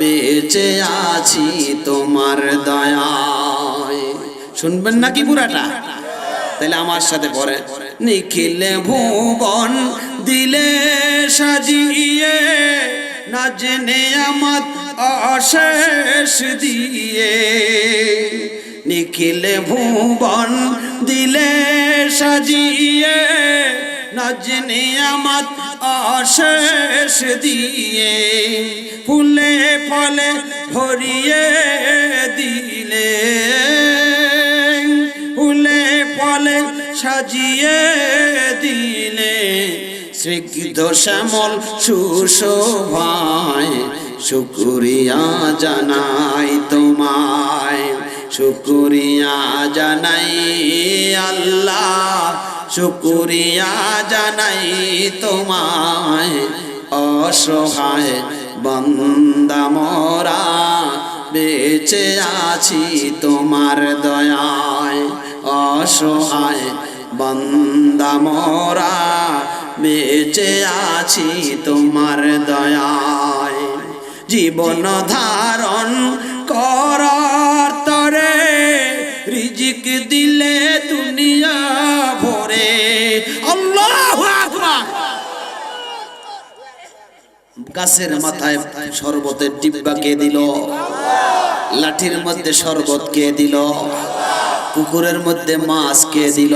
বেঁচে আছি তোমার দয়ায়। শুনবেন নাকি পুরাটা? তাহলে আমার সাথে পড়ে, নিখিলে ভুবন দিলে সাজিয়ে, নাজনে আমত অশেষ দিয়ে। নিখিলে ভুবন দিলে সাজিয়ে, নাজনে আমাত অশেষ দিয়ে ফুলে ফলে ভরিয়ে দিলে ফুলে ফলে সাজিয়ে দিলে স্নিগ্ধ শ্যামল সুশোভায় শুকরিয়া জানাই তোমায় শুকরিয়া জানাই আল্লাহ শুকরিয়া জানাই তোমায় অসহায় বান্দা মোরা বেঁচে আছি তোমার দয়ায় অসহায় বান্দা মোরা বেঁচে আছি তোমার দয়ায় জীবন ধারণ করার তরে রিজিক দিলে দুনিয়া ভরে আল্লাহু আকবার গাছের মাথায় শরবতের ডিব্বা কে দিল লাঠির মধ্যে শরবত কে দিল পুকুরের মধ্যে মাছ কে দিল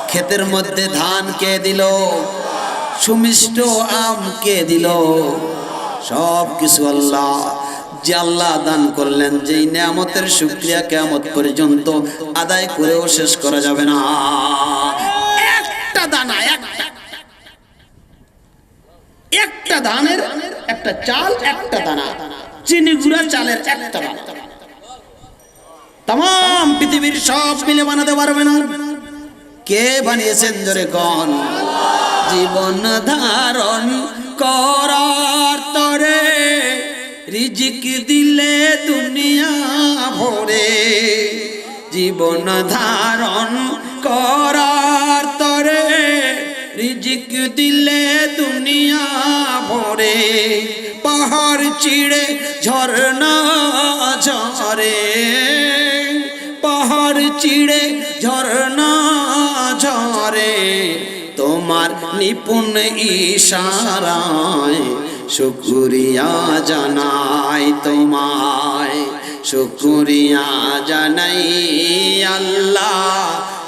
ক্ষেতের মধ্যে ধান কে দিল সুমিষ্ট আম কে দিল সব কিছু আল্লাহ যে আল্লাহ দান করলেন যেই নিয়ামতের শুকরিয়া কিয়ামত পর্যন্ত আদায় করেও শেষ করা যাবে না একটা দানা একটা ধানের একটা চাল একটা দানা চিনি গুঁড়া চালের একটা দানা तमाम পৃথিবীর সব মিলে বানাতে পারবে না কে বানিয়েছেন জোরে কোন জীবন ধারণ করার তরে রিজিক দিলে দুনিয়া ভরে জীবন ধারণ করার তরে রিজিক দিলে দুনিয়া ভরে পাহাড় চিড়ে ঝরনা ঝরে পাহাড় চিড়ে ঝরনা ঝরে তোমার নিপুণ ইশারায় শুকরিয়া জানাই তোমায় শুকরিয়া জানাই আল্লাহ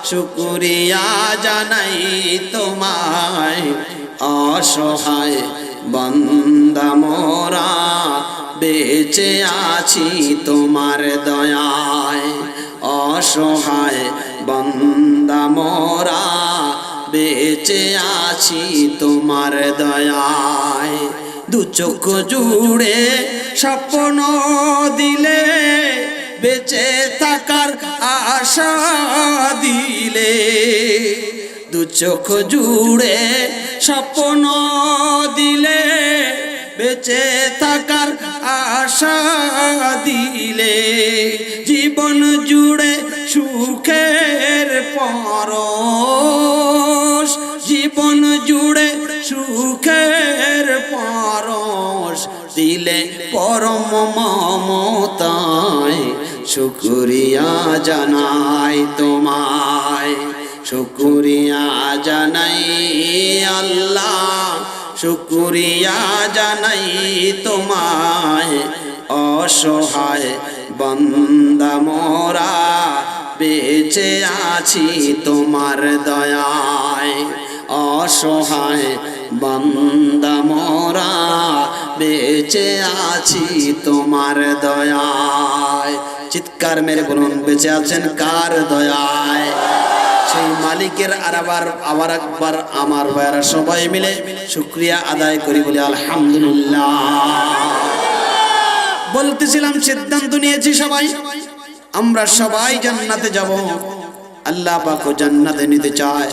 শুকরিয়া জানাই তোমায় অসহায় বান্দা মোরা বেঁচে আছি তোমার দয়ায় অসহায় বান্দা মোরা বেঁচে আছি তোমার দয়ায় দু চোখ জুড়ে স্বপ্ন দিলে বেঁচে থাকার আশা দিলে দু চোখ জুড়ে স্বপ্ন দিলে বেঁচে থাকার আশা দিলে জীবন জুড়ে সুখের পরশ জীবন জুড়ে সুখের পরশ দিলে পরম মমতায় শুকরিয়া জানাই তোমায় শুকরিয়া জানাই আল্লাহ শুকরিয়া জানাই তোমায় অসহায় বান্দা মোরা বেঁচে আছি তোমার দয়ায় অসহায় বান্দা মোরা বেঁচে আছি তোমার দয়ায় চিৎকার মেরে বলুন বেঁচে আছেন কার দয়ায় সেই মালিকের আবার একবার আমার ভাইরা সবাই মিলে শুকরিয়া আদায় করি বলে আলহামদুলিল্লাহ বলতেছিলাম সিদ্ধান্ত নিয়েছি সবাই আমরা সবাই জান্নাতে যাব আল্লাহ পাকও জান্নাতে নিতে চায়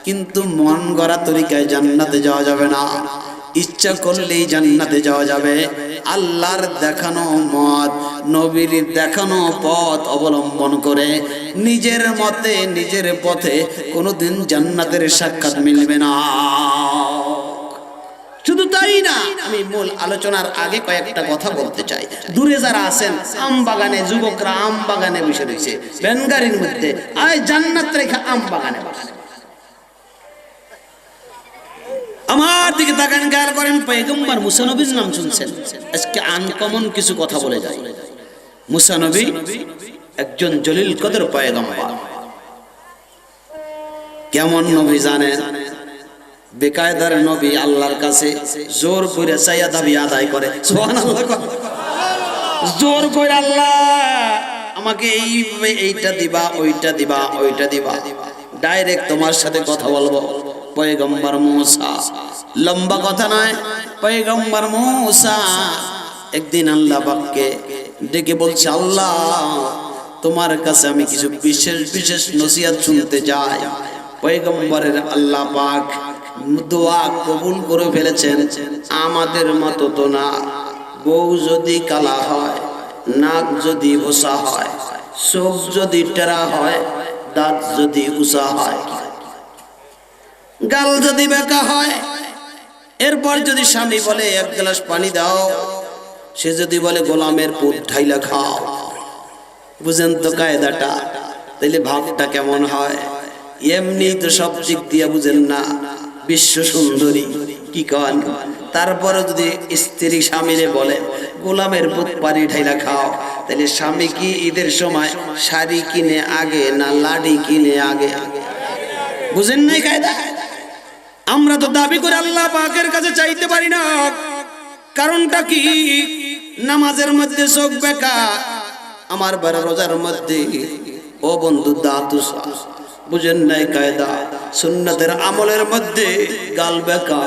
কিন্তু মন গড়া তরিকায় জান্নাতে যাওয়া যাবে না ইচ্ছা করলেই জান্নাতে যাওয়া যাবে আল্লাহর দেখানো মত নবীর দেখানো পথ অবলম্বন করে নিজের মতে নিজের পথে কোনোদিন জান্নাতের সাক্ষাৎ মিলবে না শুধু তাই না আমি মূল আলোচনার আগে কয়েকটা কথা বলতে চাই দূরে যারা আছেন আম বাগানে যুবকরা আম বাগানে বসে রয়েছে ভ্যানগাড়ির মধ্যে আয় জান্নাত রেখা আম বাগানে আমার দিকে তাকান খেয়াল করেন পয়গম্বর মুসা নবীর নাম শুনছেন আজকে আনকমন কিছু কথা বলে যায় মুসা নবী একজন জলিল কদর পয়গম্বর কেমন নবী জানেন বেকায়দার নবী আল্লাহর কাছে জোর করে চাইয়া দাবি আদায় করে, সুবহানাল্লাহ। জোর করে, আল্লাহ আমাকে এইটা দিবা, ওইটা দিবা, ওইটা দিবা, ডাইরেক্ট তোমার সাথে কথা বলবো। পয়গম্বর মূসা, লম্বা কথা নয়, পয়গম্বর মূসা একদিন আল্লাহ পাককে ডেকে বলছে, আল্লাহ তোমার কাছে আমি কিছু বিশেষ বিশেষ নসিহত শুনতে চাই। পয়গম্বরের আল্লাহ পাক দোয়া কবুল করে ফেলেছেন। আমাদের মতো তো না, বউ যদি কালা হয়, নাক যদি ভোসা হয়, চোখ যদি টেরা হয়, দাঁত যদি উঁচা হয়, গাল যদি বেঁকা হয়, এরপর যদি স্বামী বলে এক গ্লাস পানি দাও, সে যদি বলে গোলামের পুত ঢাইলা খাও, বুঝেন তো কায়দাটা? তাইলে ভাবটা কেমন হয়? এমনি তো সব দিক দিয়ে বুঝেন না, বিশ্ব সুন্দরী কি কন, তারপরে যদি স্ত্রী স্বামীরে বলে গোলামের পুত পানি ঢাইলা খাও, তাহলে স্বামী কি ঈদের সময় শাড়ি কিনে আগে না লাডি কিনে আগে? বুঝেন নাই কায়দা? আমরা তো দাবি করে আল্লাহ পাকের কাছে চাইতে পারি না। কারণটা কি? নামাজের মধ্যে চোখ বেঁকা, আমার বড় রোজার মধ্যে ও বন্ধু দাঁত উঁচা, বুঝেন নাই কায়দা? সুন্নতের আমলের মধ্যে গাল বেঁকা,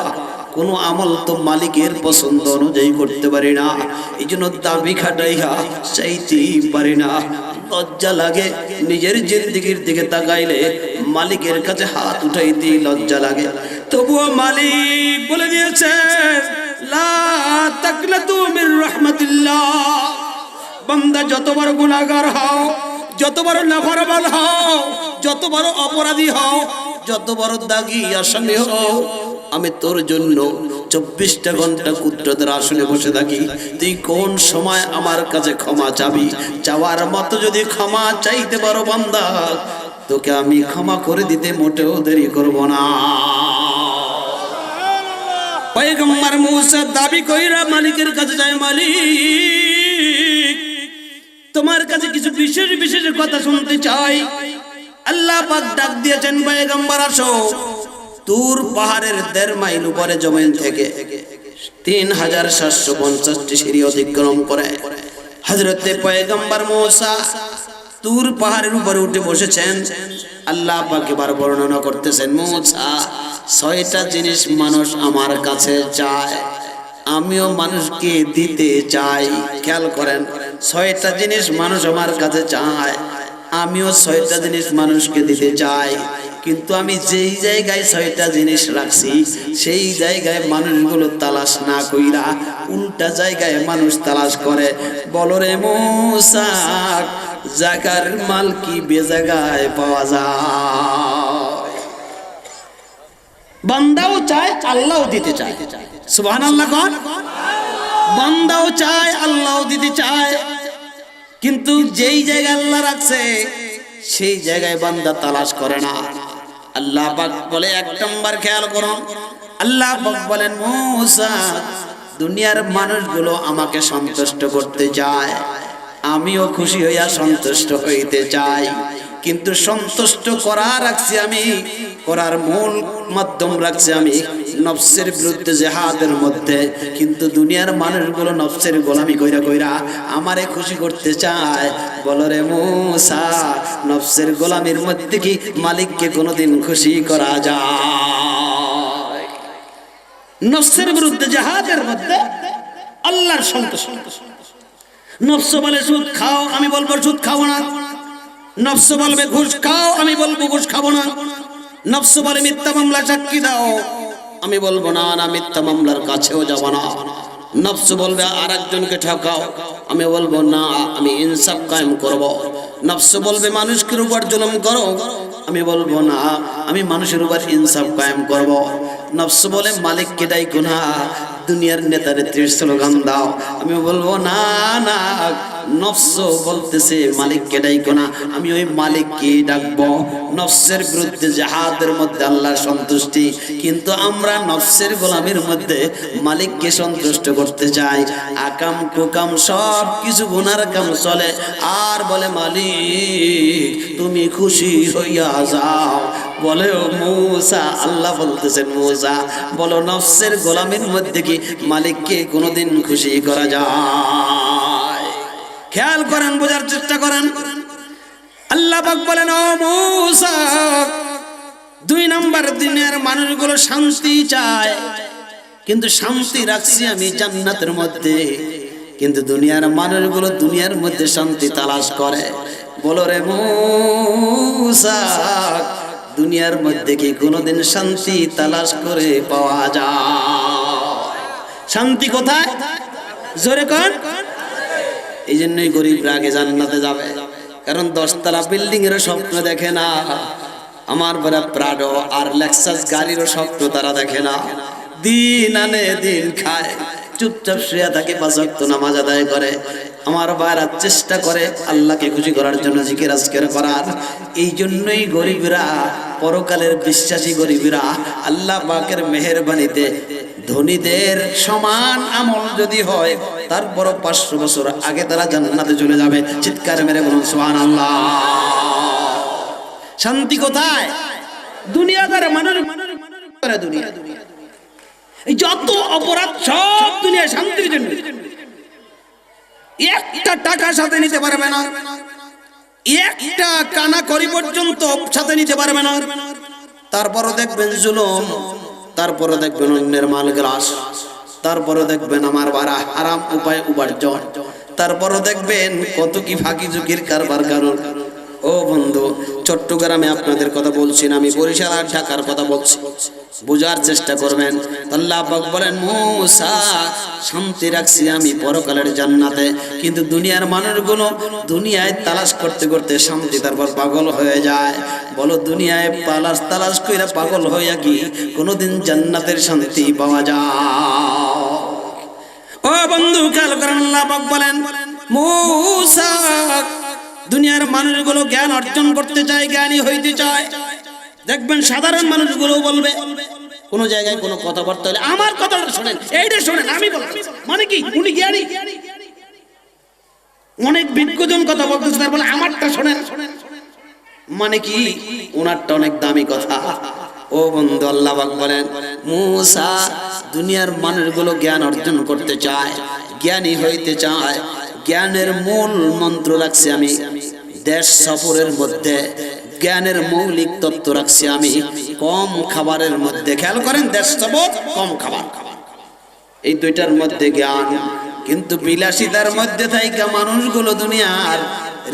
কোন আমল তো মালিকের পছন্দ অনুযায়ী করতে পারি না, এই জন্য দাবি খাটাইয়া চাইতেই পারি না। লজ্জা লাগে, নিজের জিন্দেগির দিকে তাকাইলে মালিকের কাছে হাত উঠাইতে লজ্জা লাগে। তবুও মালিক বলে দিয়েছেন, লা তাকনাতু মির রাহমাতিল্লাহ। বান্দা যত বড় গুনাহগার হও, যত বড় নাফরমান হও, যত বড় অপরাধী হও, যত বড় দাগী আসামি হও, আমি তোর জন্য 24টা ঘন্টা কুদরতের আসনে বসে থাকি। তুই কোন সময় আমার কাছে ক্ষমা চাবি? চাওয়ার মতো যদি ক্ষমা চাইতে পারো বান্দা, তোকে আমি ক্ষমা করে দিতে মোটেও দেরি করব না। পয়গম্বর মূসা দাবি কইরা মালিকের কাছে যায়, মালিক তোমার কাছে কিছু বিশেষ বিশেষ কথা শুনতে চাই। আল্লাহ পাক ডাক দিয়েছেন, পয়গম্বর আসো। তুর পাহাড়ের 1.5 মাইল উপরে জমিন থেকে 3750টি সিঁড়ি অতিক্রম করে হযরতে পয়গম্বর মূসা তুর পাহাড়ের উপরে উঠে বসেছেন। আল্লাহ পাক এবার বর্ণনা করতেছেন, মূসা 6টা জিনিস মানুষ আমার কাছে চায়, আমিও মানুষকে দিতে চাই। খেয়াল করেন, 6টা জিনিস মানুষ আমার কাছে চায়, আমিও 6টা জিনিস মানুষকে দিতে চাই। কিন্তু আমি যেই জায়গায় 6টা জিনিস রাখছি, সেই জায়গায় মানুষগুলো তালাশ না কইরা উল্টা জায়গায় মানুষ তালাশ করে। বলো রে মূসা, জায়গার মাল কি বেজায়গায় পাওয়া যায়? বান্দাও চায়, আল্লাহও দিতে চায়। সুবহানাল্লাহ কোন? বান্দাও চায়, আল্লাহও দিতে চায়, কিন্তু যেই জায়গায় আল্লাহ রাখছে সেই জায়গায় বান্দা তালাশ করে না। আল্লাহ পাক বলে, 1 নম্বর খেয়াল করুন, আল্লাহ পাক বলেন, মূসা দুনিয়ার মানুষগুলো আমাকে সন্তুষ্ট করতে চায়, আমিও খুশি হইয়া সন্তুষ্ট হইতে চাই, কিন্তু সন্তুষ্ট করা রাখছি আমি, করার মূল মাধ্যম রাখছি আমি নফসের বিরুদ্ধে জিহাদের মধ্যে। কিন্তু দুনিয়ার মানুষগুলো নফসের গোলামি কইরা কইরা আমারে খুশি করতে চায়। বলো রে মূসা, নফসের গোলামির মধ্যে কি মালিককে কোনোদিন খুশি করা যায়? নফসের বিরুদ্ধে জিহাদের মধ্যে আল্লাহর সন্তুষ্ট। নফস বলে সুদ খাও, আমি বলবো সুদ খাবো না। নফস বলবে ঘুষ খাও, আমি বলবো ঘুষ খাবো না। নফস বলে মিথ্যা মামলা সাক্ষী দাও, আমি বলবো না, না মিথ্যা মামলার কাছেও যাব না। নফস বলবে আরেকজনকে ঠকাও, আমি বলবো না, আমি ইনসাফ কায়েম করব। নফস বলবে মানুষের উপর জুলুম করো, আমি বলবো না, আমি মানুষের উপর ইনসাফ কায়েম করব। নফস বলে মালিককে ডাইকো না, দুনিয়ার নেতা নেত্রীর স্লোগান দাও, আমি বলবো না, না নফস বলতেছে মালিককে ডাইকো না, আমি ওই মালিককে ডাকবো। নফসের বিরুদ্ধে জিহাদের মধ্যে আল্লাহর সন্তুষ্টি, কিন্তু আমরা নফসের গোলামির মধ্যে মালিককে সন্তুষ্ট করতে চাই। আকাম কুকাম সব কিছু গুনার কাম চলে, আর বলে মালিক তুমি খুশি হইয়া যাও। বলে ও মূসা, আল্লাহ বলতেছেন মূসা বলো নফসের গোলামির মধ্যে কি মালিককে কোনোদিন খুশি করা যায়? খেয়াল করেন, বোঝার চেষ্টা করেন। আল্লাহ পাক বলেন ও মূসা, 2 নাম্বার দিনের মানুষগুলো শান্তি চায়, কিন্তু শান্তি রাখছি আমি জান্নাতের মধ্যে, কিন্তু দুনিয়ার মানুষগুলো দুনিয়ার মধ্যে শান্তি তালাশ করে। বলো রে মূসা, দুনিয়ার মধ্যে কি কোনোদিন শান্তি তালাশ করে পাওয়া যায়? শান্তি কোথায়? জোরে কোন? এই জন্যই গরিবরা আগে জান্নাতে যাবে, কারণ 10 তলা বিল্ডিং এর স্বপ্ন দেখে না, আমার বড় প্রাডো আর লেক্সাস গাড়িরও স্বপ্ন তারা দেখে না। দিন আনে দিন খায়, চুপচাপ শুয়ে থাকে, 5 ওয়াক্ত নামাজ আদায় করে। আমার ভাইরা চেষ্টা করে আল্লাহকে খুশি করার জন্য, জিকির আজকের করার। এই জন্যই গরিবরা, পরকালের বিশ্বাসী গরিবরা আল্লাহ পাকের মেহেরবানিতে ধনীদের সমান আমল যদি হয়, তারপরও 500 বছর আগে তারা জান্নাতে চলে যাবে। চিৎকার মেরে বলুন সুবহানাল্লাহ। শান্তি কোথায়? দুনিয়াদার মানুষ করে দুনিয়া, এই যত অপরাধ সব দুনিয়া শান্তির জন্য। একটা টাকা সাথে নিতে পারবে না, একটা কানা করি পর্যন্ত সাথে নিতে পারবে না। তারপরও দেখবেন জুলুম, তারপরও দেখবেন অন্যের মাল গ্রাস, তারপরও দেখবেন আমার বাড়া হারাম উপায় উপার্জন, তারপরও দেখবেন কত কি ফাঁকি ঝুঁকির কারবার কারণ। ও বন্ধু, চট্টগ্রামে আপনাদের কথা বলছি না, আমি বরিশাল আর ঢাকার কথা বলছি, বুঝার চেষ্টা করবেন। আল্লাহ পাক বলেন মূসা, শান্তি রাখছি আমি পরকালের জান্নাতে, কিন্তু দুনিয়ার মানুষগুলো দুনিয়ায় তালাশ করতে করতে শান্তি তারপর পাগল হয়ে যায়। বলো দুনিয়ায় তালাশ কইরা পাগল হইয়া কি কোনোদিন জান্নাতের শান্তি পাওয়া যায়? ও বন্ধু খেয়াল করেন, আল্লাহ পাক বলেন মূসা, দুনিয়ার মানুষগুলো জ্ঞান অর্জন করতে চায়, জ্ঞানী হইতে চায়। দেখবেন সাধারণ মানুষগুলো বলবে, কোন জায়গায় কোনো কথাবার্তা হলে আমার কথাটা শোনেন, এইটা শোনেন, আমি বলছি মানে কি উনি জ্ঞানী। অনেক বিজ্ঞজন কথা বলতেছে, তার বলে আমারটা শোনেন, মানে কি ওনারটা অনেক দামি কথা। ও বন্ধু, আল্লাহ পাক বলেন মূসা, দুনিয়ার মানুষগুলো জ্ঞান অর্জন করতে চায়, জ্ঞানী হইতে চায়। জ্ঞানের মূল মন্ত্র রাখছি আমি দেশ সফরের মধ্যে, জ্ঞানের মৌলিক তত্ত্ব রাখছি আমি কম খাবারের মধ্যে। খেয়াল করেন, দেশ সফর কম খাবার, এই দুইটার মধ্যে জ্ঞান। কিন্তু বিলাসিতার মধ্যে থাইকা মানুষগুলো দুনিয়ার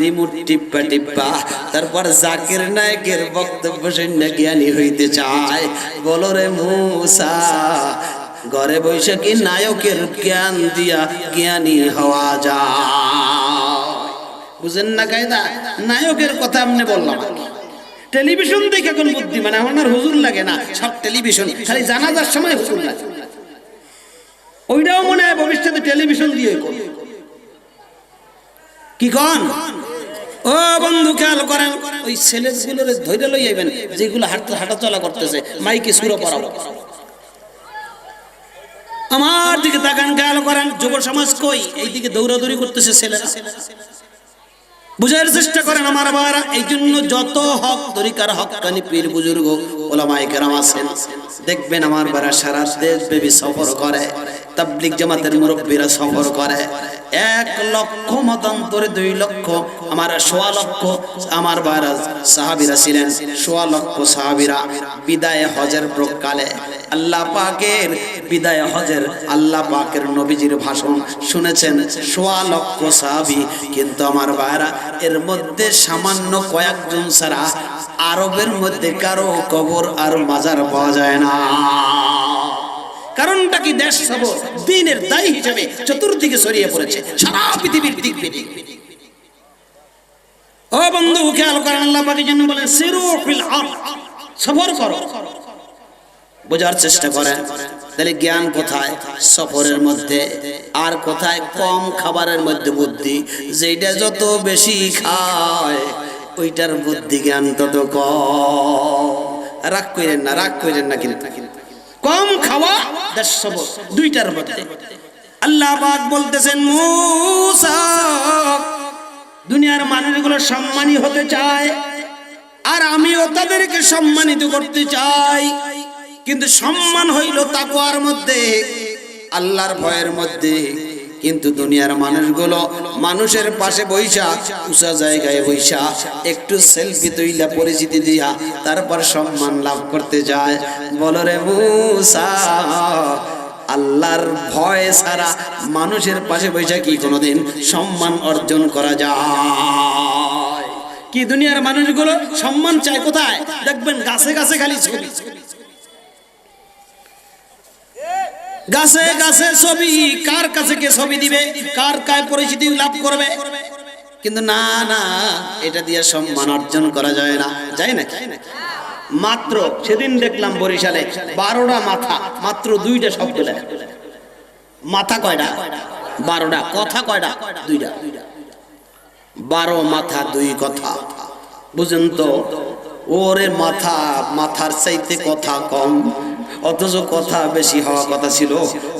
রিমোট টিপ্পা টিপ্পা, তারপর জাকির নায়কের বক্তব্য শুনে জ্ঞানী হইতে চায়। বলো রে মূসা, ঘরে বসে কি নায়কের জ্ঞান দিয়া জ্ঞানী হওয়া যায়? বুঝেন না কায়দা? নায়কের কথা আপনি বললাম, টেলিভিশন দেখে এখন বুদ্ধি, মানে আমার হুজুর লাগে না, সব টেলিভিশন, খালি জানাজার সময় হুজুর লাগে। ওইটাও মনে হয় ভবিষ্যতে টেলিভিশন দিয়ে করবে। কি কন? ও বন্ধু খেয়াল করেন, ওই ছেলেগুলোরে ধৈর্য লই যাবেন যেগুলো হাঁটা চলা করতেছে, মাইকে সুরো পড়াবো। আমার দিকে তাকান, খেয়াল করেন, যুব সমাজ কই এইদিকে দৌড়াদৌড়ি করতেছে ছেলেরা। বুঝার চেষ্টা করেন আমার বাবারা। এই জন্য যত হক তরিকার হক্কানি পীর বুজুর্গ ওলামায়ে কেরাম আছেন, দেখবেন আমার বাবা সারা দেশ ব্যাপী সফর করে, তাবলীগ জামাতের মুরব্বীরা সফর করে। 1 লক্ষ মতান্তরে 2 লক্ষ, আমার 1.25 লক্ষ আমার বাবা সাহাবীরা ছিলেন, 1.25 লক্ষ সাহাবীরা বিদায় হজের প্রকালে আল্লাহ পাকের বিদায় হজের আল্লাহ পাকের নবীজির ভাষণ শুনেছেন 1.25 লক্ষ সাহাবী। কিন্তু আমার ভাইরা, এর মধ্যে সামান্য কয়েকজন ছাড়া আরবের মধ্যে কারো কবর আর মাজার পাওয়া যায় না। কারণটা কি? দেশ সফর দ্বীনের দায়ী হিসেবে চতুর্দিকে ছড়িয়ে পড়েছে, সারা পৃথিবীর দিক বিদিক। ও বন্ধু খেয়াল করেন, আল্লাহ পাকের জন্য বলেন সিরু ফিল আরদ, সফর করো। বোঝার চেষ্টা করেন, তাহলে জ্ঞান কোথায়? সফরের মধ্যে। আর কোথায়? কম খাবারের মধ্যে বুদ্ধি। যেটা যত বেশি খায় ওইটার বুদ্ধি জ্ঞান তত কম। রাগ করেন না, রাগ করেন না, কিন্তু কম খাওয়া দেশ সফর দুইটার মধ্যে। আল্লাহ পাক বলতেছেন, মূসা দুনিয়ার মানুষগুলো সম্মানী হতে চায় আর আমিও তাদেরকে সম্মানিত করতে চাই, কিন্তু সম্মান হইল তাকওয়ার মধ্যে, আল্লাহর ভয়ের মধ্যে। কিন্তু দুনিয়ার মানুষগুলো মানুষের পাশে বইসা, উঁচা জায়গায় বইসা একটু সেলফি তুইলা পরিচিতি দিয়া তারপর সম্মান লাভ করতে যায়। বলো রে মূসা, আল্লাহর ভয় ছাড়া মানুষের পাশে বইসা কি কোনোদিন সম্মান অর্জন করা যায়? কি দুনিয়ার মানুষগুলো সম্মান চায় কোথায়? দেখবেন গাছে গাছে খালি ছবি, গাছে গাছে ছবি। কার কাছে কে ছবি দিবে, কার কায় পরিচিতি লাভ করবে? কিন্তু না না, এটা দিয়ে সম্মান অর্জন করা যায় না। যায় না? মাত্র সেদিন দেখলাম বরিশালে 12টা মাথা, মাত্র 2টা শব্দ লেখা। মাথা কয়টা? 12টা। কথা কয়টা? 2টা। 12 মাথা 2 কথা। বুঝেন তো? ওরে মাথা, মাথার চাইতে কথা কম, অথচ কথা বেশি হওয়া কথা ছিল।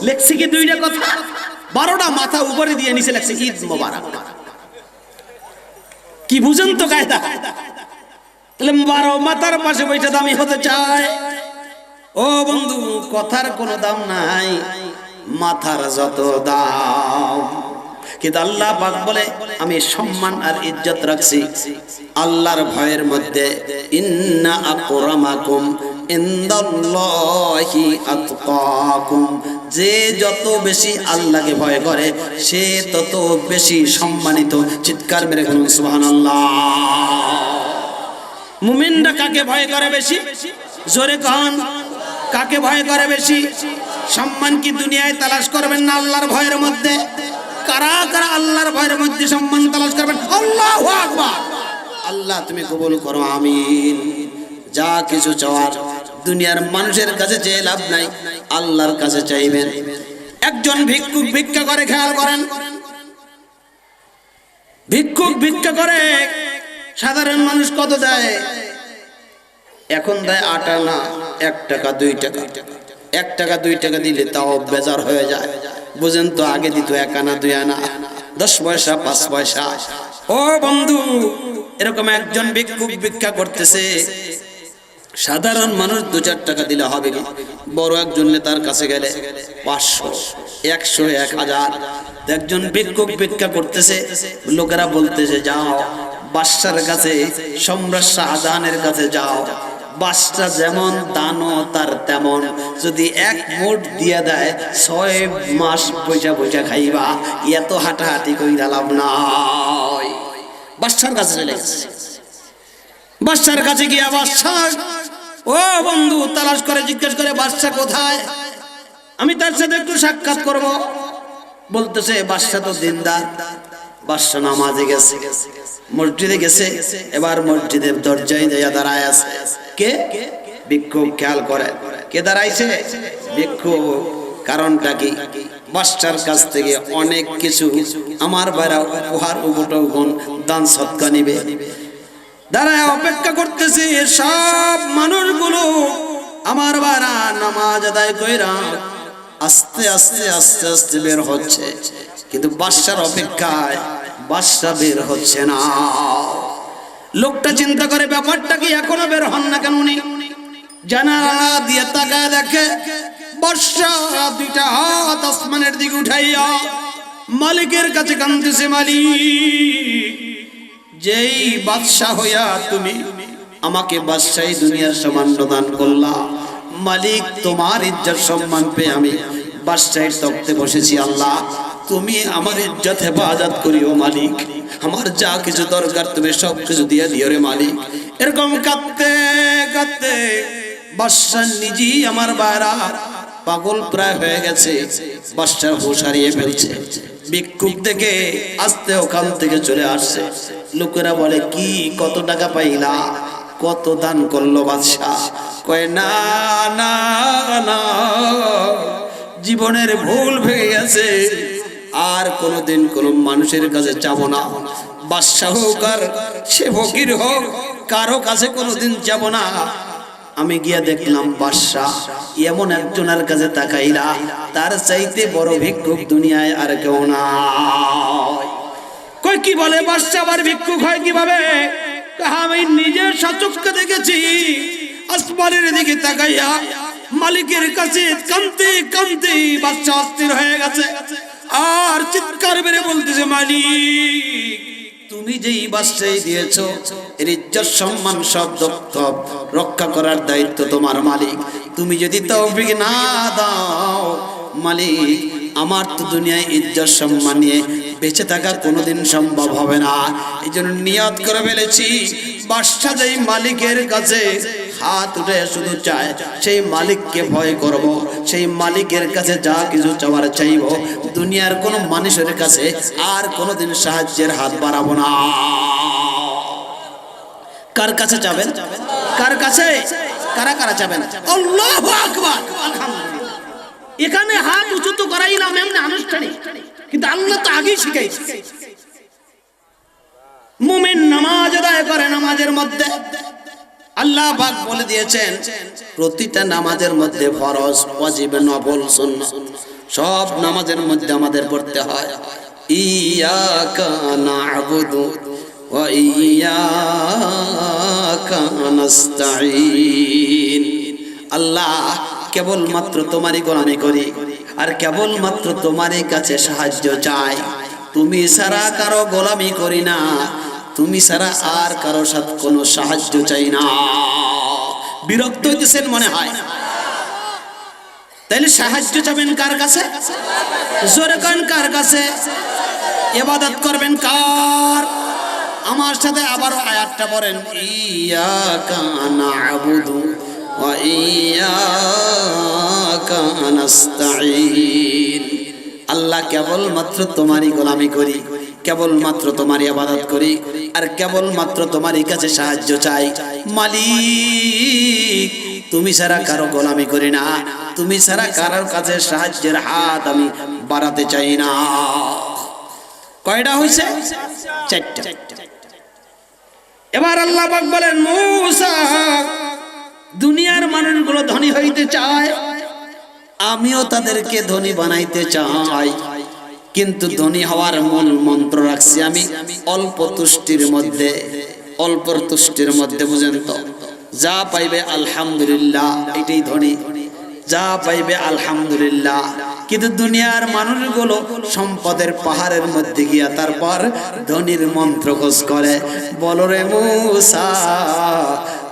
লেখছে কি 2টা কথা? 12টা মাথা উপরে দিয়ে নিচে লেখছে ঈদ মোবারক। কি বুঝেন তো কায়দা? 12 মাথার পাশে বইটা দামি হতে চায়। ও বন্ধু, কথার কোনো দাম নাই, মাথার যত দাম। কিন্তু আল্লাহ পাক বলে, আমি সম্মান আর ইজ্জত রাখছি আল্লাহর ভয়ের মধ্যে। ইন্না আকরামাকুম ইনদাল্লাহি আতকাকুম। যে যত বেশি আল্লাহকে ভয় করে সে তত বেশি সম্মানিত। চিৎকার মেরে বলুন সুবহানাল্লাহ। মুমিনরা কাকে ভয় করে বেশি? জোরে কন, কাকে ভয় করে বেশি? সম্মান কি দুনিয়ায় তালাশ করবেন না আল্লাহর ভয়ের মধ্যে? কারা কারা আল্লাহর ভয়ের মধ্যে সম্মান তালাশ করবেন? আল্লাহু আকবার। আল্লাহ তুমি কবুল করো, আমিন। যা কিছু চাওয়ার দুনিয়ার মানুষের কাছে চেয়ে লাভ নাই, আল্লাহর কাছে চাইবেন। একজন ভিক্ষুক ভিক্ষা করে, খেয়াল করেন, ভিক্ষুক ভিক্ষা করে সাধারণ মানুষ কত দেয়? এখন দেয় 8 আনা, 1 টাকা 2 টাকা। 1 টাকা 2 টাকা দিলে তাও বেজার হয়ে যায়। বুঝেন তো? আগে দিত 1 আনা 2 আনা, 10 পয়সা 5 পয়সা। ও বন্ধু, এরকম একজন ভিক্ষুক ভিক্ষা করতেছে। সাধারণ মানুষ 2-4 টাকা দিলে হবে কি? বড় একজন নেতার কাছে গেলে 500, 100, 1000। একজন ভিক্ষুক ভিক্ষা করতেছে, লোকেরা বলতেছে যাও বাদশার কাছে, সম্রাট শাহজাহানের কাছে যাও, বাদশা যেমন দানো তার তেমন। যদি 1 মুঠ দিয়ে দেয় 6 মাস পয়সা পয়সা খাইবা। এত হাঁটাহাঁটি কইরা লাভ নাই। বাদশার কাছে চলে গেছে। বাদশার কাছে গিয়া বাদশা, ও বন্ধু, তালাশ করে জিজ্ঞেস করে বাদশা কোথায়, আমি তার সাথে একটু সাক্ষাৎ করব। বলতেছে বাদশা তো দিনদার। বাদশা নামাজে গেছে, মসজিদে গেছে। এবার মসজিদের দরজায় দিয়া দাঁড়ায় আছে কে? ভিক্ষুক। খেয়াল করে কে দাঁড়াইছে? ভিক্ষুক। কারণটা কি? বাদশার কাছ থেকে অনেক কিছু আমার বাইরা উপহার উপটৌকন দান সৎকা নিবে। দাঁড়ায় অপেক্ষা করতেছে সব মানুষগুলো আমার বাইরা নামাজ আদায় কইরা আস্তে আস্তে আস্তে আস্তে বের হচ্ছে, কিন্তু বাদশার অপেক্ষায় বাদশা বের হচ্ছে না। লোকটা চিন্তা করে ব্যাপারটা কি, এখনো বের হন না কেন উনি? জানালা দিয়ে তাকায় দেখে বাদশা 2টা হাত আসমানের দিকে উঠাইয়া মালিকের কাছে কাঁদতেছে, মালিক, যেই বাদশা হইয়া তুমি আমাকে বাদশাহী দুনিয়ার সামান্য দান করলা, মালিক তোমার ইজ্জত সম্মান পেয়ে আমি বাদশাহীর তখতে বসেছি। আল্লাহ তুমি আমার ইজ্জত হেফাজত করিও মালিক, আমার যা কিছু দরকার তুমি সব কিছু দিয়ে দিও রে মালিক। এরকম কাঁদতে কাঁদতে বাদশা নিজেই আমার বাইরা পাগল প্রায় হয়ে গেছে, বাদশার হুঁশ হারিয়ে ফেলছে। ভিক্ষুক থেকে আস্তে ওখান থেকে চলে আসছে। লোকেরা বলে কি, কত টাকা পাইলা, কত দান করলো বাদশা, কয় না না না, জীবনের ভুল ভেঙে গেছে, আর কোনোদিন কোনো মানুষের কাছে যাব না, বাদশা হোক আর সে ফকির হোক, কারো কাছে কোনোদিন যাব না। আমি গিয়া দেখলাম বাদশা এমন একজনের কাছে তাকাইলা, তার চাইতে বড় ভিক্ষুক দুনিয়ায় আর কেউ নাই। কই কি বলে বাদশা আবার ভিক্ষুক হয় কিভাবে? আমি নিজের সচক্ষে দেখেছি, আসমানের দিকে তাকাইয়া মালিকের কাছে কাঁদতে কাঁদতে বাদশা অস্থির হয়ে গেছে, আর চিৎকার মেরে বলতেছে, মালিক তুমি যেই বাদশাই দিয়েছো, এর ইজ্জত সম্মান সব রক্ষা করার দায়িত্ব তোমার মালিক। তুমি যদি তৌফিক না দাও মালিক, আমার তো দুনিয়ায় ইজ্জত সম্মান নিয়ে বেঁচে থাকা কোনোদিন সম্ভব হবে না। এই জন্য নিয়ত করে ফেলেছি, বাদশা যেই মালিকের কাছে হাত উঠে শুধু চায়, সেই মালিককে ভয় করব, সেই মালিকের কাছে যা কিছু চাওয়ার চাইব, দুনিয়ার কোনো মানুষের কাছে আর কোনোদিন সাহায্যের হাত বাড়াবো না। কার কাছে যাবেন? কার কাছে? কারা কারা যাবেন? আল্লাহু আকবার, আলহামদুলিল্লাহ। এখানে হাত উঁচু তো করাইলাম এমনি আনুষ্ঠানিক, কিন্তু আল্লাহ তো আগেই শিখাইছে। মুমিন নামাজ আদায় করে, নামাজের মধ্যে আল্লাহ পাক বলে দিয়েছেন প্রতিটা নামাজের মধ্যে ফরজ, ওয়াজিব, নফল, সুন্নাত সব নামাজের মধ্যে আমাদের পড়তে হয়। ইয়াকা না'বুদু ওয়া ইয়াকা নাস্তাঈন। আল্লাহ কেবলমাত্র তোমারই গোলামি করি, আর কেবলমাত্র তোমারই কাছে সাহায্য চাই। তুমি ছাড়া কারো গোলামি করি না, তুমি ছাড়া আর কারো সাথে কোনো সাহায্য চাই না। বিরক্ত হইতেছেন মনে হয়? তাইলে সাহায্য চাবেন কার কাছে? জোরে কোন কার কাছে? ইবাদত করবেন কার? আমার সাথে আবারও আয়াতটা পড়েন, ইয়াকা না'বুদু ওয়া ইয়াকা নাস্তাঈন। আল্লাহ কেবলমাত্র তোমারই গোলামি করি, কেবলমাত্র তোমারই ইবাদত করি, আর কেবলমাত্র তোমারই কাছে সাহায্য চাই। মালিক তুমি ছাড়া কারো গোলামি করি না, তুমি ছাড়া কারোর কাছে সাহায্যের হাত আমি বাড়াতে চাই না। কয়টা হইছে? চারটা। এবার আল্লাহ পাক বলেন, মূসা দুনিয়ার মানুষগুলো ধনী হইতে চায়, আমিও তাদেরকে ধনী বানাইতে চাই, কিন্তু ধনী হওয়ার মূল মন্ত্র রাখছি আমি অল্প তুষ্টির মধ্যে। অল্প তুষ্টির মধ্যে বুঝেন তো, যা পাইবে আলহামদুলিল্লাহ, এটাই ধনী। যা পাইবে আলহামদুলিল্লাহ। কিন্তু দুনিয়ার মানুষগুলো সম্পদের পাহাড়ের মধ্যে গিয়া তারপর ধনীর মন্ত্র খোঁজ করে। বলো রে মূসা,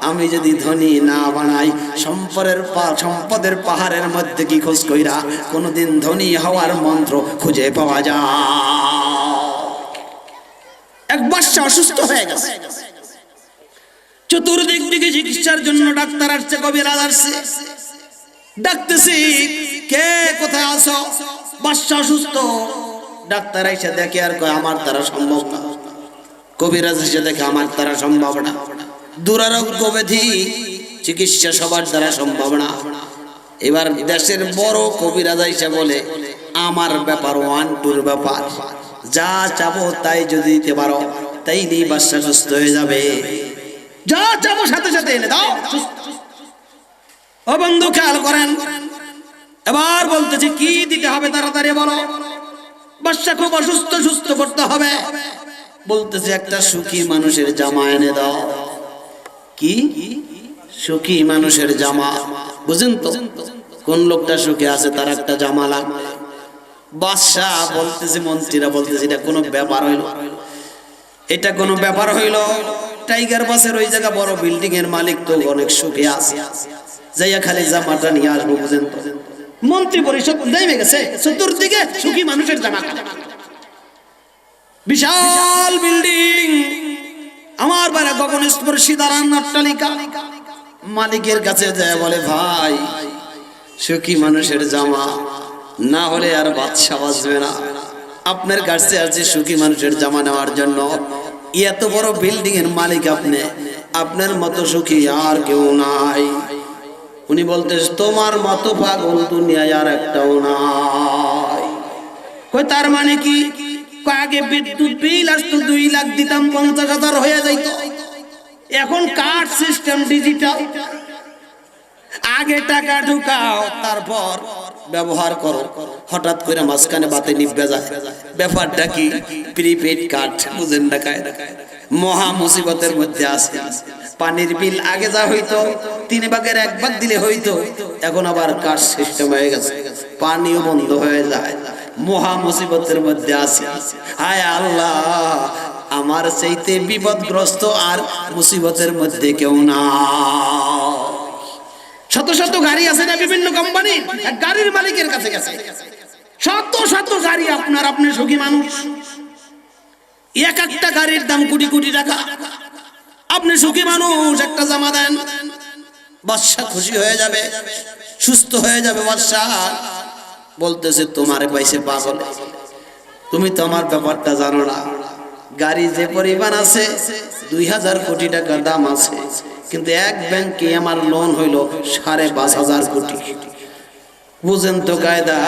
আমি যদি ধনী না বানাই, সম্পদের পাহাড়ের মধ্যে কি খোঁজ কইরা কোনোদিন ধনী হওয়ার মন্ত্র খুঁজে পাওয়া যায়? এক বাদশা অসুস্থ হয়ে গেছে, চতুর্দিক দিকে চিকিৎসার জন্য ডাক্তার আসছে, কবিরাজ আসছে, ডাকতেছি কে কোথায় আছো? বাদশা অসুস্থ। ডাক্তার এসে দেখে আর কয় আমার দ্বারা সম্ভব না, কবিরাজ এসে দেখে আমার দ্বারা সম্ভব না। দুরারোগ্য ব্যাধি চিকিৎসা সবার দ্বারা সম্ভব না। এবার দেশের বড় কবিরাজ এসে বলে আমার ব্যাপার ওয়ান টুর ব্যাপার, যা চাবো তাই যদি দিতে পারো তাইলেই বাদশা সুস্থ হয়ে যাবে। যা চাবো সাথে সাথে এনে দাও। ও বন্ধু খেয়াল করেন, এবার বলতেছি কি দিতে হবে তাড়াতাড়ি বলো। বাদশা খুব অসুস্থ, সুস্থ করতে হবে। বলতেছে একটা সুখী মানুষের জামা এনে দাও। কি সুখী মানুষের জামা? বুঝেন তো কোন লোকটা সুখী আছে তার একটা জামা লাগবে। বাদশা বলতেছে, মন্ত্রীরা বলতেছে এটা কোনো ব্যাপার হইল? এটা কোনো ব্যাপার হইল? টাইগার বাসের ওই জায়গা বড় বিল্ডিং এর মালিক তো অনেক সুখী আছে, যাইয়া খালি জামাটা নিয়ে আসবো। বুঝেন তো মন্ত্রী পরিষদ নেমে গেছে, চতুর্দিকে সুখী মানুষের জামা, বিশাল বিল্ডিং, আমার বাইরে গগনস্পর্শী দালান অট্টালিকা। মালিকের কাছে যায় বলে ভাই সুখী মানুষের জামা না হলে আর বাদশা বাঁচবে না, আপনার কাছে আছে সুখী মানুষের জামা নেওয়ার জন্য। এত বড় বিল্ডিং এর মালিক আপনি, আপনার মতো সুখী আর কেউ নাই। উনি বলতেছে তোমার মতো পাগল দুনিয়ায় আর একটাও নাই। কই তার মানে কি? কই আগে বিদ্যুৎ বিল আসতো 2 লাখ দিতাম 50,000 হয়ে যাইতো, এখন কার্ড সিস্টেম ডিজিটাল, আগে টাকা ঢুকাও তারপর ব্যবহার করো, হঠাৎ করে মাঝখানে বাতি নিভে যায়। ব্যাপারটা কি? প্রিপেড কার্ড, বুঝেন না? কায়দা মহা মুসিবতের মধ্যে আছে। পানির বিল আগে যা হইতো 3/1 দিলে হইতো, এখন আবার কার্ড সিস্টেম হয়ে গেছে, পানিও বন্ধ হয়ে যায়। মহা মুসিবতের মধ্যে আছে। হায় আল্লাহ, আমার চাইতে বিপদগ্রস্ত আর মুসিবতের মধ্যে কেউ না। শত শত গাড়ি আছে না বিভিন্ন কোম্পানি, এক গাড়ির মালিকের কাছে গেছে শত শত গাড়ি, আপনি সুখী মানুষ, এক একটা গাড়ির দাম কোটি কোটি টাকা, আপনি সুখী মানুষ, একটা জামা দেন, বাদশা খুশি হয়ে যাবে, সুস্থ হয়ে যাবে। বাদশা বলতেছে তোমার পাইছে পাগল, তুমি তো আমার ব্যাপারটা জানো না। গাড়ি যে পরিমাণ আছে 2000 কোটি টাকা দাম আছে, কিন্তু এক ব্যাংকে আমার লোন হইল 5,500 কোটি। বুঝেন তো কায়দা?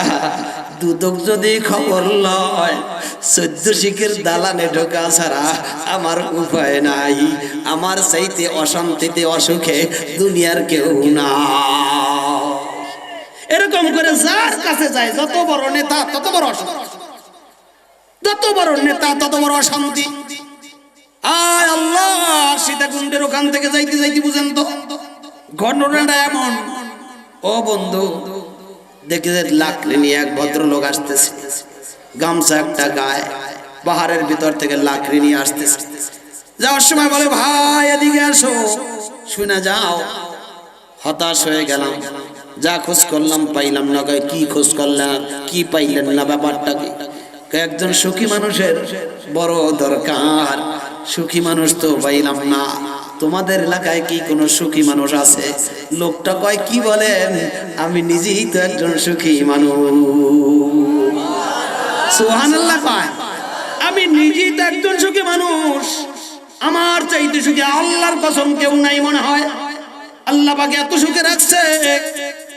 দুদক যদি খবর লয় 14 শিখের দালানে ঢোকা ছাড়া আমার উপায় নাই। আমার চাইতে অশান্তিতে অসুখে দুনিয়ার কেউ না। এরকম করে যার কাছে যায়, যত বড় নেতা তত বড় অশান্তি, যত বড় নেতা তত বড় অশান্তি। আয় আল্লাহ, সীতাকুণ্ডের ওখান থেকে যাইতে যাইতে বুঝেন তো ঘটনাটা এমন। ও বন্ধু, দেখে লাকড়ি নিয়ে এক ভদ্রলোক আসতেছে, গামছা একটা গায়ে, পাহাড়ের ভিতর থেকে লাকড়ি নিয়ে আসতেছে। যাওয়ার সময় বলে ভাই এদিকে আসো, শুনে যাও। হতাশ হয়ে গেলাম, যা খোঁজ করলাম পাইলাম না। কি খোঁজ করলেন, কি পাইলেন না, ব্যাপারটা কি? একজন সুখী মানুষের বড় দরকার, সুখী মানুষ তো পাইলাম না। তোমাদের এলাকায় কি কোনো সুখী মানুষ আছে? লোকটা কয় কি বলেন, আমি নিজেই তো একজন সুখী মানুষ। সুবহানাল্লাহ কয়, আমি নিজেই তো একজন সুখী মানুষ, আমার চাইতে সুখী আল্লাহর কসম কেউ নাই মনে হয়। আল্লাহ পাক এত সুখে রাখছে।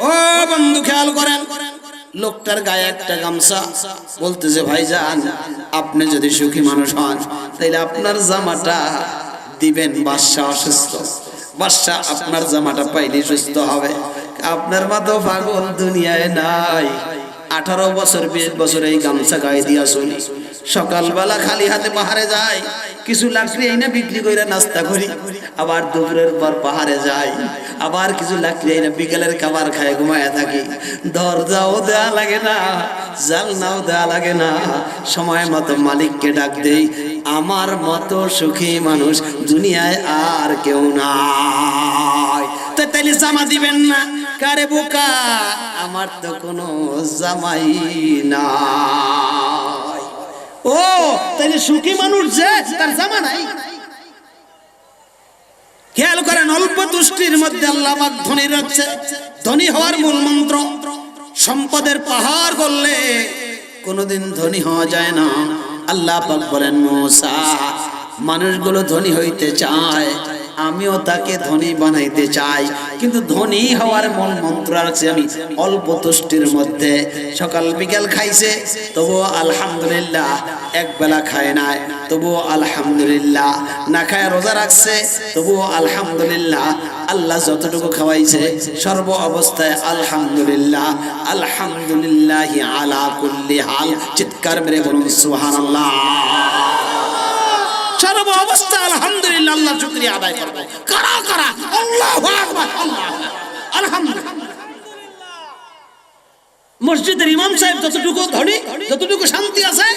ও বন্ধু খেয়াল করেন, লোকটার গায়ে একটা গামছা। বলতেছে ভাইজান, আপনি যদি সুখী মানুষ হন তাহলে আপনার জামাটা দিবেন। বাদশা অসুস্থ, বাদশা আপনার জামাটা পাইলে সুস্থ হবে। আপনার মতো পাগল দুনিয়ায় নাই। 18 বছর 20 বছর এই গামছা গায়ে দিয়া চলি, সকালবেলা খালি হাতে পাহাড়ে যাই, কিছু লাকড়ি এনে বিক্রি করে নাস্তা করি, আবার দুপুরের পর পাহাড়ে যাই, আবার কিছু লাকড়ি এনে বিকেলের খাবার খায় ঘুমায় থাকি। দরজাও দেয়া লাগে না, জানলাও দেয়া লাগে না, সময় মতো মালিককে ডাক দেই। আমার মতো সুখী মানুষ দুনিয়ায় আর কেউ নাই। তাইলে জামা দিবেন না? কারে বোকা, আমার তো কোনো জামাই নাই। ও তাইলে সুখী মানুষ যে তার জামা নাই? খেয়াল করেন, অল্প তুষ্টির মধ্যে আল্লাহ পাক ধনী রাখছে। ধনী হওয়ার মূল মন্ত্র, সম্পদের পাহাড় করলে কোনোদিন ধনী হওয়া যায় না। আল্লাহ পাক বলেন মুসা, মানুষগুলো ধনী হইতে চায়, আমিও তাকে ধনী বানাইতে চাই, কিন্তু ধনী হওয়ার মূল মন্ত্র আছে আমি অল্প তুষ্টির মধ্যে। সকাল বিকাল খাইছে তবুও আলহামদুলিল্লাহ, এক বেলা খায় নাই তবুও আলহামদুলিল্লাহ, না খায় রোজা রাখছে তবুও আলহামদুলিল্লাহ, আল্লাহ যতটুকু খাওয়াইছে সর্ব অবস্থায় আলহামদুলিল্লাহ। আলহামদুলিল্লাহি আলা কুল্লি হাল, চিৎকার মেরে বলুন সুবহানাল্লাহ। সর্ব অবস্থা আলহামদুলিল্লাহ, আল্লাহর শুকরিয়া আদায় করব। কারা কারা আল্লাহু আকবার, আল্লাহু আলহামদুলিল্লাহ। মসজিদের ইমাম সাহেব যতটুকু ধনী, যতটুকু শান্তি আছে,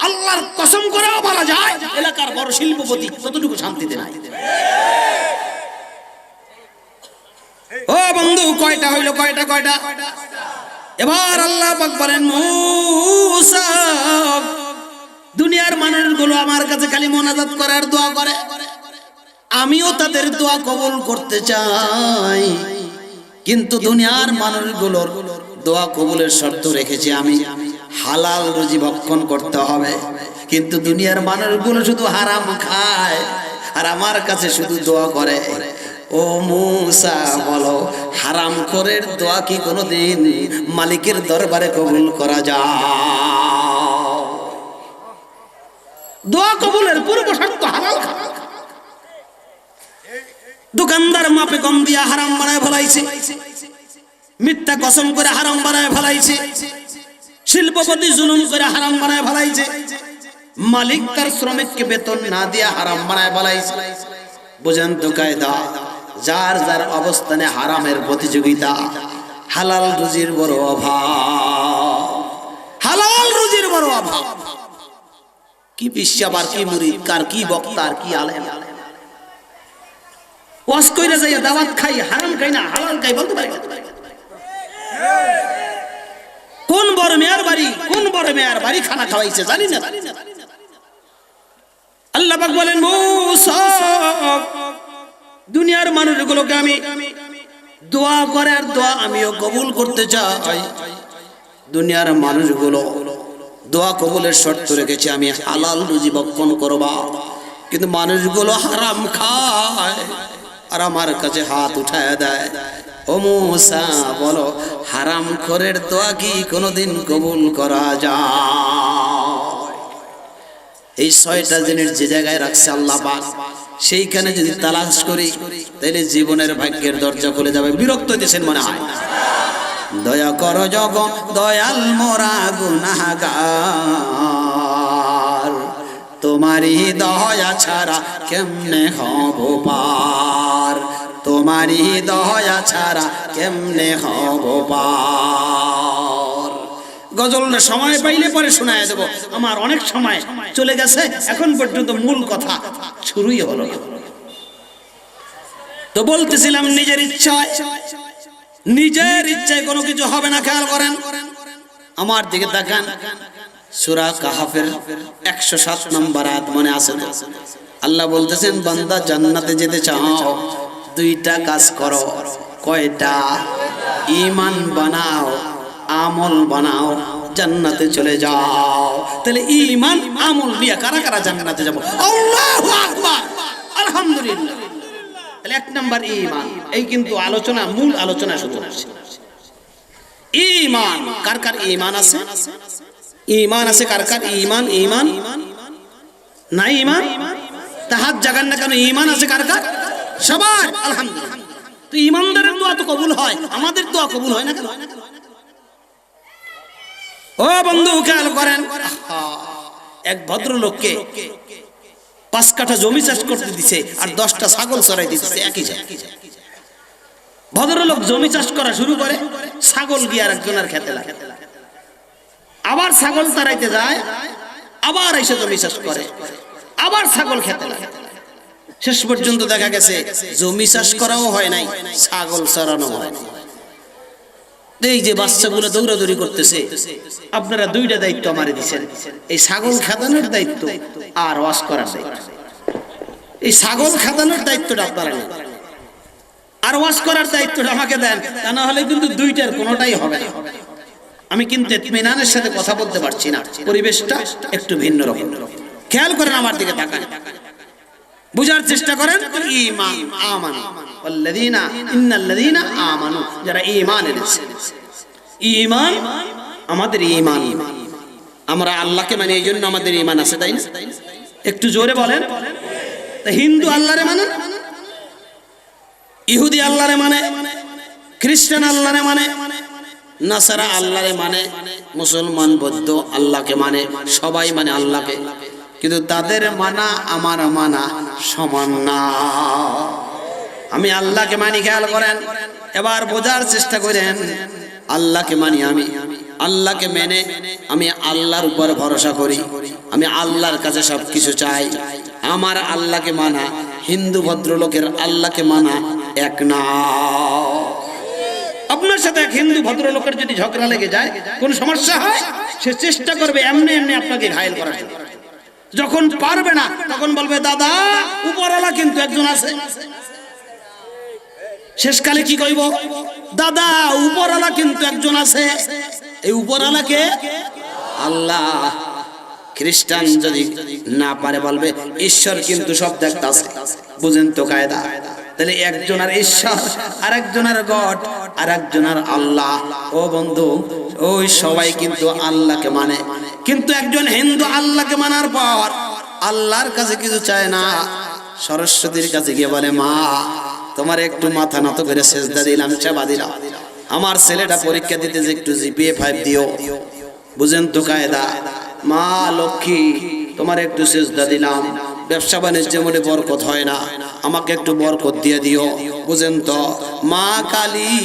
আল্লাহর কসম করেও বলা যায় এলাকার বড় শিল্পপতি ততটুকু শান্তিতে নাই। ও বন্ধু, কয়টা হইল? কয়টা? এবার আল্লাহ পাক বলেন মুসা, দুনিয়ার মানুষগুলো আমার কাছে খালি মোনাজাত করার দোয়া করে, আমিও তাদের দোয়া কবুল করতে চাই, কিন্তু দুনিয়ার মানুষগুলোর দোয়া কবুলের শর্ত রেখেছি আমি, হালাল রুজি ভক্ষণ করতে হবে। কিন্তু দুনিয়ার মানুষগুলো শুধু হারাম খায় আর আমার কাছে শুধু দোয়া করে। ও ও মুসা বলো হারাম খোরের দোয়া কি কোনোদিন মালিকের দরবারে কবুল করা যায়? দোয়া কবুলের পূর্ব শর্ত হালাল খাওয়া। দোকানদার মাপে কম দিয়া হারাম বানায় ফেলাইছে, মিথ্যা কসম করে হারাম বানায় ফেলাইছে, শিল্পপতি জুলুম করে হারাম বানায় ফেলাইছে, মালিক তার শ্রমিককে বেতন না দিয়া হারাম বানায় ফেলাইছে। বুঝেন তো কায়দা, যার যার অবস্থানে হারামের প্রতিযোগিতা, হালাল রুজির বড় অভাব, হালাল রুজির বড় অভাব। কি বিশ্বাবার কি মুরিদ কার কি বক্তার কি আলেম, ওয়াজ কইরা যাইয়া দাওয়াত খাই, হারাম খাই না হালাল খাই বলতে পারে? কোন বড় মেয়ার বাড়ি, কোন বড় মেয়ার বাড়ি খানা খাওয়াইছে জানি না। আল্লাহ পাক বলেন মুসা দুনিয়ার মানুষগুলোকে আমি দোয়া করে আর দোয়া আমিও কবুল করতে চাই। দুনিয়ার মানুষগুলো দোয়া কবুলের শর্ত রেখেছে আমি হালাল রুজি ভক্ষণ করবা, কিন্তু মানুষগুলো হারাম খায় আর আমার কাছে হাত উঠায় দেয়। ও মুসা বলো হারাম খোরের দোয়া কি কোনোদিন কবুল করা যায়? এই 6টা জিনিস যে জায়গায় রাখছে আল্লাহ পাক, সেইখানে যদি তালাশ করি তাহলে জীবনের ভাগ্যের দরজা খুলে যাবে। বিরক্ত হইতেছেন মনে হয়? দয়া করো জগ দয়াল মোরা গুনাহগার, তোমারই দয়া ছাড়া কেমনে হব পার, তোমারই দয়া ছাড়া কেমনে হব পার। গজলের সময় পাইলে পরে শোনায় দেব, আমার অনেক সময় চলে গেছে, এখন পর্যন্ত মূল কথা শুরুই হলো না। তো বলতেছিলাম নিজের ইচ্ছায় কোনো কিছু হবে না। খেয়াল করেন, আমার দিকে তাকান, সূরা কাহাফের 107 নম্বর আয়াত মনে আছে তো? আল্লাহ বলতেছেন বান্দা জান্নাতে যেতে চাও 2টা কাজ করো। কয়টা? ঈমান বানাও, আমল বানাও, জান্নাতে চলে যাও। তাহলে ঈমান আমল নিয়ে কারা কারা জান্নাতে যাব? আল্লাহু আকবার, আলহামদুলিল্লাহ। তাহলে 1 নাম্বার ঈমান। এই কিন্তু আলোচনা, মূল আলোচনা শুরু হচ্ছে। ঈমান কার কার ঈমান আছে? ঈমান আছে কার কার? ঈমান ঈমান নাই ঈমান তা হাত জাগান না কেন? ঈমান আছে কার কার? সবার আলহামদুলিল্লাহ। তো ঈমানদারের দোয়া তো কবুল হয়, আমাদের দোয়া কবুল হয় না কেন? ও বন্ধু খেয়াল করেন, এক ভদ্রলোককে 5 কাঠা জমি চাষ করতে দিছে আর 10টা ছাগল চড়াইতে দিছে একই জায়গায়। ভদ্রলোক জমি চাষ করা শুরু করে, ছাগল গিয়ে আর একজনের খেতে লাগে, আবার ছাগল চড়াইতে যায়, আবার এসে জমি চাষ করে, আবার ছাগল খেতে লাগে। শেষ পর্যন্ত দেখা গেছে জমি চাষ করাও হয় নাই, ছাগল চড়ানো হয় নাই। এই যে বাচ্চাগুলো দৌড়াদৌড়ি করতেছে, আপনারা 2টা দায়িত্ব আমারে দিচ্ছেন, এই ছাগল খাদানোর দায়িত্ব আর ওয়াজ করার দায়িত্ব। এই ছাগল খাদানোর দায়িত্বটা আপনারা নেন, আর ওয়াজ করার দায়িত্বটা আমাকে দেন, তা না হলে কিন্তু 2টার কোনোটাই হবে না। আমি কিন্তু ইতমিনানের সাথে কথা বলতে পারছি না, পরিবেশটা একটু ভিন্ন রকম। খেয়াল করেন, আমার দিকে তাকান, বুঝার চেষ্টা করেন। ঈমান আমানু ওয়াল্লাযীনা ইন্নাল্লাযীনা আমানু, যারা ঈমান এনেছে। ঈমান আমাদের ঈমান, আমরা আল্লাহকে মানে, এইজন্য আমাদের ঈমান আছে, তাই না? একটু জোরে বলেন। তা হিন্দু আল্লাহরে মানে, ইহুদি আল্লাহরে মানে, খ্রিস্টান আল্লাহরে মানে, নাসারা আল্লাহরে মানে, মুসলমান বৌদ্ধ আল্লাহকে মানে, সবাই মানে আল্লাহকে, কিন্তু তাদের মানা আমার মানা সমান না। আমি আল্লাহকে মানি, খেয়াল করেন, এবার বোঝার চেষ্টা করেন। আল্লাহকে মানি, আমি আল্লাহকে মেনে আমি আল্লাহর উপর ভরসা করি, আমি আল্লাহর কাছে সবকিছু চাই। আমার আল্লাহকে মানা হিন্দু ভদ্রলোকের আল্লাহকে মানা এক না। আপনার সাথে এক হিন্দু ভদ্রলোকের যদি ঝগড়া লেগে যায়, কোন সমস্যা হয়, সে চেষ্টা করবে এমনি এমনি আপনাকে ঘায়েল করার জন্য। যখন পারবে না তখন বলবে দাদা উপরওয়ালা কিন্তু একজন আছে। শেষকালে কি কইব? দাদা উপরওয়ালা কিন্তু একজন আছে। এই উপরওয়ালাকে আল্লাহ। খ্রিস্টান যদি না পারে বলবে ঈশ্বর কিন্তু সব দেখতে আছে। বুঝেন তো কায়দা? তাহলে একজনের ঈশ্বর, আরেকজনের গড, আরেকজনের আল্লাহ। ও বন্ধু, ওই সবাই কিন্তু আল্লাহকে মানে, কিন্তু একজন হিন্দু আল্লাহকে মানার পর আল্লাহর কাছে কিছু চায় না, সরস্বতীর কাছে গিয়ে বলে, মা তোমার একটু মাথা নত করে সেজদা দিলাম, সেবা দিলাম, আমার ছেলেটা পরীক্ষা দিতে যে একটু জিপিএ 5 দিও। বুঝেন তো কায়দা? মা লক্ষ্মী তোমার একটু সেজদা দিলাম, ব্যবসা বাণিজ্যে মনে বরকত হয় না, আমাকে একটু বরকত দিয়ে দিও। বুঝেন তো? মা কালী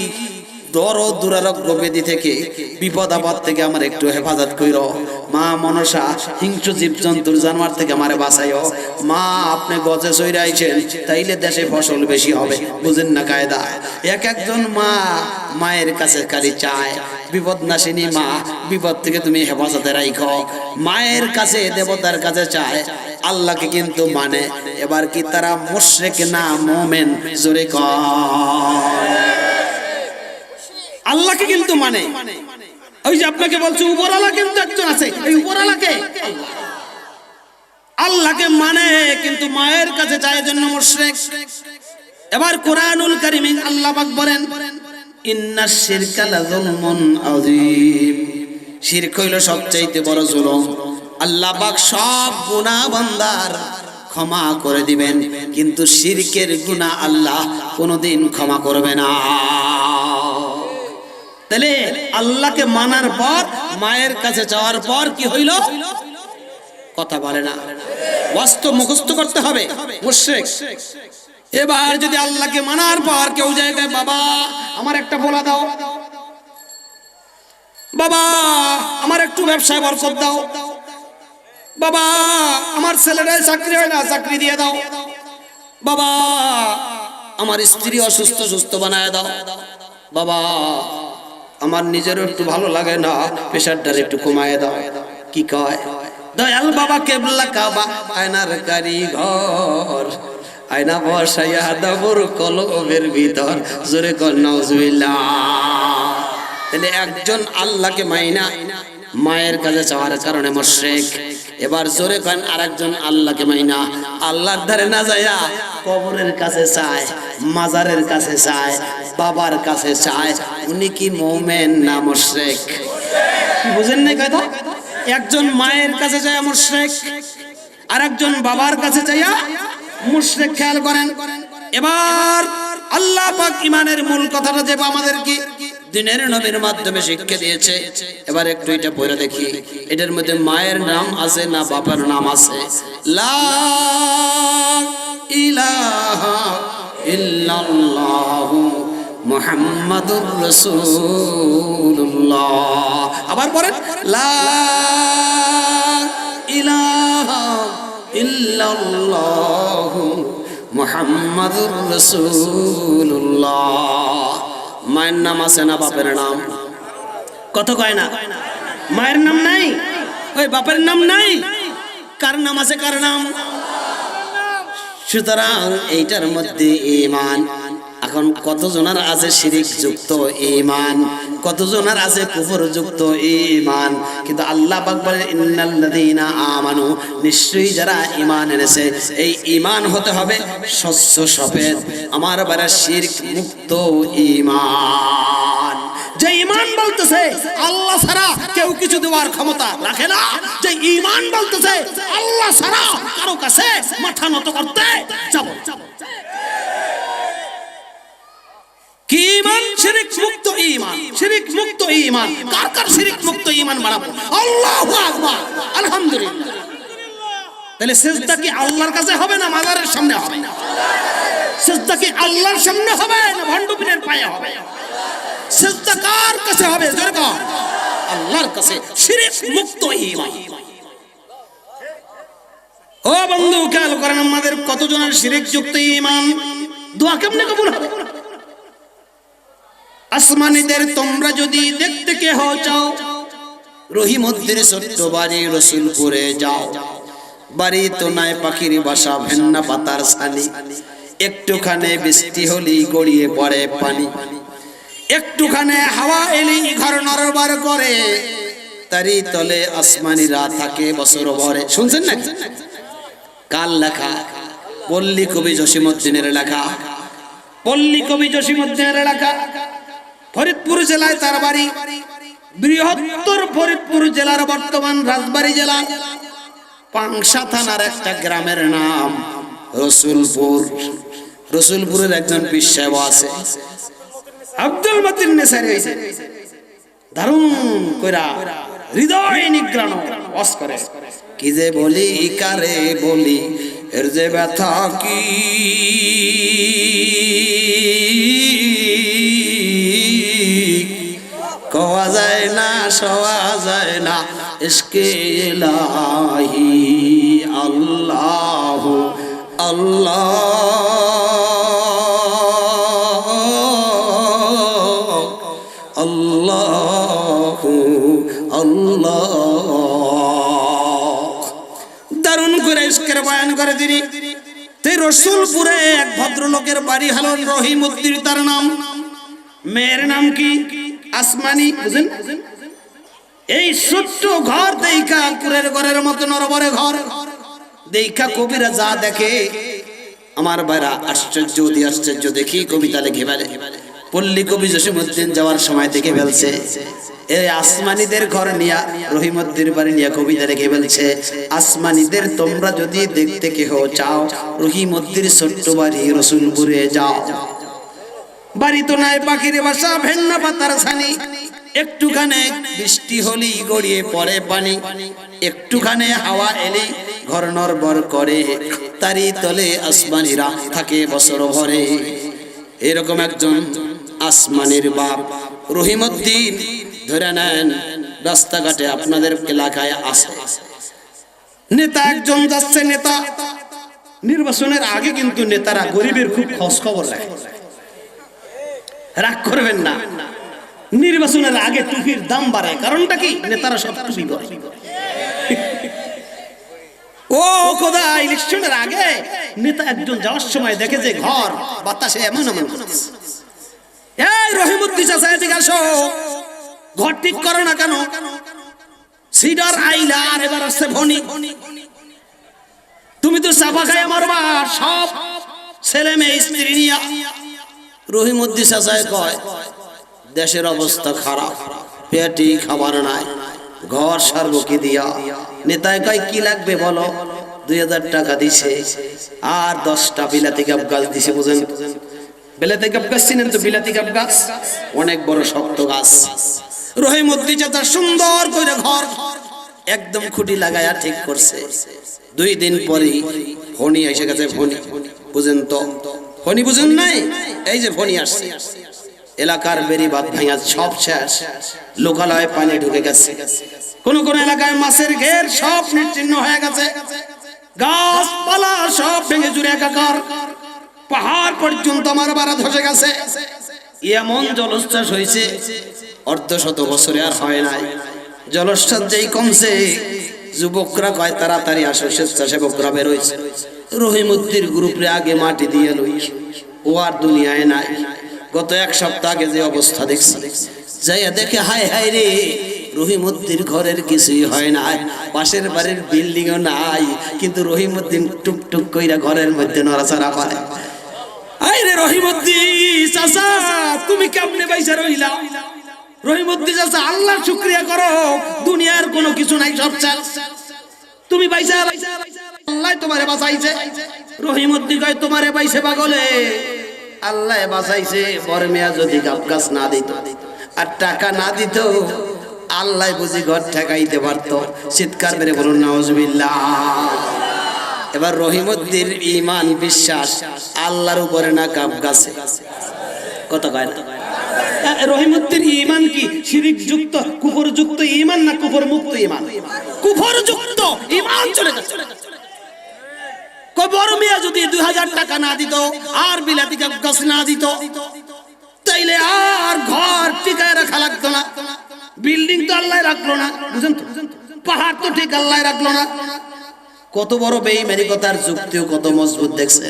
দরদ দুরারোগ্য ব্যাধি থেকে, বিপদ আপদ থেকে আমার একটু হেফাজত কইরো। মা মনসা হিংস্র জীবজন্তুর জানোয়ার থেকে আমারে বাঁচাইও। মা আপনি গজে সইরা আইছেন, তাইলে দেশে ফসল বেশি হবে। বুঝেন না কায়দা? এক একজন মা মায়ের কাছে খালি চায়, বিপদ নাশিনী মা, বিপদ থেকে তুমি হেফাজতে রাখো। মায়ের কাছে, দেবতার কাছে চায়, আল্লাহকে কিন্তু মানে। এবার কি তারা মুশরিক না মুমিন? জোরে কয়। আল্লাহকে কিন্তু মানে। ওই যে আপনাকে বলছি উপরওয়ালা কিন্তু একজন আছে, এই উপরওয়ালাকে আল্লাহকে মানে, কিন্তু মায়ের কাছে চায় জন্য মুশরিক। এবার কোরআনুল কারীমে আল্লাহ পাক বলেন, ইন্নাশ শিরকা লাযুলমুন আযীম। শিরক হইল সবচাইতে বড় জুলুম। আল্লাহ পাক সব গুনাহ বান্দার ক্ষমা করে দিবেন, কিন্তু শিরকের গুনাহ আল্লাহ কোনোদিন ক্ষমা করবে না। তাহলে আল্লাহকে মানার পর, মায়ের কাছে যাওয়ার পর কি হইল? কথা বলে না, বাস্তব মুখস্থ করতে হবে মুশরিক। এবার যদি আল্লাহকে মানার পর কেউ জায়গায়, বাবা আমার একটা বলা দাও, বাবা আমার একটু ব্যবসায় বরকত দাও, বাবা আমার ছেলেটার চাকরি হয় না, চাকরি দিয়ে দাও, বাবা আমার স্ত্রী অসুস্থ, সুস্থ বানায় দাও, বাবা আমার নিজেরও একটু ভালো লাগে না, প্রেশারটা একটু কমায় দাও। কি কয়? দয়াল বাবা কেবলা কাবা আয়নার কারিগর, আয়না বসাইয়া দাবর কলবের ভিতর। জোরে কর নাউজুবিল্লাহ। তাহলে একজন আল্লাহকে মাইনা মায়ের কাছে চাওয়ার কারণে মুশরিক। এবার জোরে কন আরেকজন আল্লাহকে মাইনা আল্লাহর ধারে না যায়া কবরের কাছে চায়, মাজারের কাছে চায়, বাবার কাছে চায়, উনি কি মুমিন না মুশরিক? বুঝেন না কথা? একজন মায়ের কাছে যায় মুশরিক, আরেকজন বাবার কাছে যায়া মুশরিক। খেয়াল করেন। এবার আল্লাহ পাক ইমানের মূল কথাটা যে আমাদেরকে দিনের নবীর মাধ্যমে শিক্ষা দিয়েছে, এবার একটু এটা পড়ে দেখি, এটার মধ্যে মায়ের নাম আছে না বাবার নাম আছে? লা ইলাহা ইল্লাল্লাহু মুহাম্মাদুর রাসূলুল্লাহ। আবার পড়েন, লা ইলাহা ইল্লাল্লাহু মুহাম্মাদুর রাসূলুল্লাহ। মায়ের নাম আছে না বাপের নাম? কত কয় না? মায়ের নাম নাই, ওই বাপের নাম নাই, কার নাম আছে? কার নাম? সুতরাং এইটার মধ্যে ঈমান। এখন কতজনের আছে শিরিক যুক্ত ঈমান, কতজনের আছে কুফর যুক্ত ঈমান। কিন্তু আল্লাহ পাক বলেন ইন্নাল্লাযীনা আমানু, নিশ্চয়ই যারা ঈমান এনেছে, এই ঈমান হতে হবে স্বচ্ছ সফেদ, আমার বারা শিরক মুক্ত ঈমান। যে ঈমান বলতেছে আল্লাহ ছাড়া কেউ কিছু দেওয়ার ক্ষমতা রাখে না, যে ঈমান বলতেছে আল্লাহ ছাড়া কারো কাছে মাথা নত করতে যাব। কি ঈমান? শিরক মুক্ত ঈমান। শিরক মুক্ত ঈমান কার কার? শিরক মুক্ত ঈমান বাড়াবো। আল্লাহু আকবার, আলহামদুলিল্লাহ। তাহলে সিজদা কি আল্লাহর কাছে হবে না মাজারের সামনে হবে? সিজদা কি আল্লাহর সামনে হবে না ভণ্ডপীরের পায়ে হবে? সিজদা কার কাছে হবে? জোরে বল, আল্লাহর কাছে। শিরক মুক্ত ঈমান। ও বন্ধু খেয়াল করেন, আমাদের কতজনের শিরক যুক্ত ঈমান। দোয়া কেমনে কবুল হবে? আসমানীদের তোমরা যদি দেখতে কে হও চাও, রহিমউদ্দিন ছোট্ট বাড়ি রসুলপুরে যাও। বাড়ি তো নাই পাখির বাসা, ভেন্না পাতার ছানি, একটুখানে বৃষ্টি হলি গড়িয়ে পড়ে পানি, একটুখানে হাওয়া এলি ঘর নড়বড় করে, তারি তলে আসমানীরা থাকে বছর ভরে। শুনছেন না? কার লেখা? পল্লী কবি জসিমউদ্দিনের লেখা। পল্লী কবি জসীমউদ্দিনের এলাকা, ফরিদপুর জেলায় তার বাড়ি। বৃহত্তর ফরিদপুর জেলার বর্তমান রাজবাড়ী জেলা পাংশা থানার একটা গ্রামের নাম রসুলপুর। রসুলপুরের একজন পীর সাহেব আছে, আব্দুল মতিন নেসারি হইছে, দারুণ কইরা হৃদয় নিগ্রাণ ওয়াজ করে। কি যে বলি কারে বলি এর যে ব্যথা কি, কওয়া যায় না সওয়া যায় না, ইশকে ইলাহি আল্লাহু আল্লাহ আল্লাহু আল্লাহ। দারুণ করে ইশকের বয়ান করে তিনি। তে রসুলপুরে এক ভদ্রলোকের বাড়ি হলো রহিমউদ্দিন তার নাম। মেয়ের নাম কি? আসমানি। বুঝেন? এই ছোট্ট ঘর দেখা কুরের ঘরের মতো নরবরে ঘর দেখা কবিরা যা দেখে, আমার ভাইরা আশ্চর্য অতি আশ্চর্য দেখি কবিতা লিখে ফেলে। পল্লী কবি জসীমউদ্দিন যাওয়ার সময় দেখে ফেলছে এই আসমানিদের ঘর নিয়া রহিমউদ্দিন বাড়ি নিয়ে কবিতা লিখে ফেলছে। আসমানিদের তোমরা যদি দেখতে কেহ চাও, রহিমউদ্দিন ছোট্ট বাড়ি রসুলপুরে যাও। বাড়ি তো নাই পাখির বাসা, ভেন্না পাতার ছানি, একটুখানে বৃষ্টি হলি গড়িয়ে পড়ে পানি, একটুখানে হাওয়া এলে ঘর নড়বড় করে, তারি তলে আসমানিরা থাকে বছর ভরে। এরকম একজন আসমানির বাপ রহিমউদ্দিন ধরে নেন রাস্তাঘাটে আপনাদের এলাকায় আসে। নেতা একজন যাচ্ছে, নেতা নির্বাচনের আগে কিন্তু নেতারা গরিবের খুব খোঁজ খবর রাখে, রাগ করবেন না। নির্বাচনের আগে টুপির দাম বাড়ে, কারণটা কি? নেতারা সব টুপি পরে। ও খোদা, ইলেকশনের আগে নেতা একজন যাওয়ার সময় দেখে যে ঘর বাতাসে এমন এমন করতেছে। এই রহিমউদ্দিন চাচা এদিকে আসো, ঘর ঠিক করো না কেন? সিডার আইলা আর এবার আসছে ফনি, তুমি তো চাপা খাই আমার বা সব ছেলে মেয়ে স্ত্রী নিয়া। রহিমউদ্দিন চাচায় কয় দেশের অবস্থা খারাপ, পেটি খাবার নাই, ঘর সারব কি দিয়া? নেতায় কয় কি লাগবে বলো? 2000 টাকা দিছে আর 10টা বিলাতি গাব গাছ দিছে। বুঝেন বিলাতি গাব গাছ চিনেন তো? বিলাতি গাব গাছ অনেক বড় শক্ত গাছ। রহিমউদ্দিন চাচা সুন্দর করে ঘর একদম খুঁটি লাগায়া ঠিক করছে। 2 দিন পরে ফণি এসে গেছে। ফণি বুঝেন তো? ফণি বুঝেন নাই? এই যে ফণি আসছে, এলাকার বেরি বাদ ভাঙা সব শেষ, লোকালয়ে পানি ঢুকে গেছে, কোন কোন এলাকায় মাছের ঘের সব নিশ্চিহ্ন হয়ে গেছে, গাছপালা সব ভেঙে চুরে একাকার, পাহাড় পর্যন্ত আমার বাড়া ধসে গেছে। এমন জলোচ্ছ্বাস হয়েছে 1/2 বছরে আর হয় নাই। জলোচ্ছ্বাস যেই কমছে, যুবকরা কয় তাড়াতাড়ি আসো, স্বেচ্ছাসেবকরা বের হয়েছে। রহিমউদ্দিন গ্রুপে আগে মাটি দিয়ে লই, ও আর দুনিয়ায় নাই। গত 1 সপ্তাহ আগে যে অবস্থা দেখছি, যাইয়া দেখে হায় হায় রে, রহিমউদ্দিন ঘরের কিছুই হয় না, পাশের বাড়ির বিল্ডিংও নাই, কিন্তু রহিমউদ্দিন টুকটুক কইরা ঘরের মধ্যে নড়াচড়া করে। আয় রে রহিমউদ্দিন চাচা, তুমি কেমনে বাইসা রইলা? রহিমউদ্দিন চাচা আল্লাহর শুকরিয়া করো, দুনিয়ার কোনো কিছু নাই, সব শেষ। তুমি বাইসা, আল্লাহ তোমারে বাঁচাইছে। রহিমউদ্দিন কয় তোমারে বাইসে পাগলে আল্লাহ বাঁচাইছে। বড় মিয়া যদি গাব গাছ না দিত আর টাকা না দিত, আল্লাহ বুঝি ঘর ঠেকাইতে পারতো। চিৎকার মেরে বলুন নাউজুবিল্লাহ। এবার রহিমউদ্দিন ঈমান বিশ্বাস আল্লাহর উপরে না গাব গাছে, কত কয় না? রহিমউদ্দিন ঈমান কি শিরক যুক্ত কুফর যুক্ত ঈমান না কুফর মুক্ত ঈমান? কুফর যুক্ত ঈমান চলে গেছে। বড় মিয়া যদি 2000 টাকা না দিত আর বিলাতি গাছ না দিত, তাইলে আর ঘর টিকায় রাখা লাগতো না। বিল্ডিং তো আল্লাহ রাখলো না, বুঝেন তো? পাহাড় তো ঠিক আল্লাহ রাখলো না। কত বড় বেঈমানি, কথার যুক্তিও কত মজবুত দেখছে।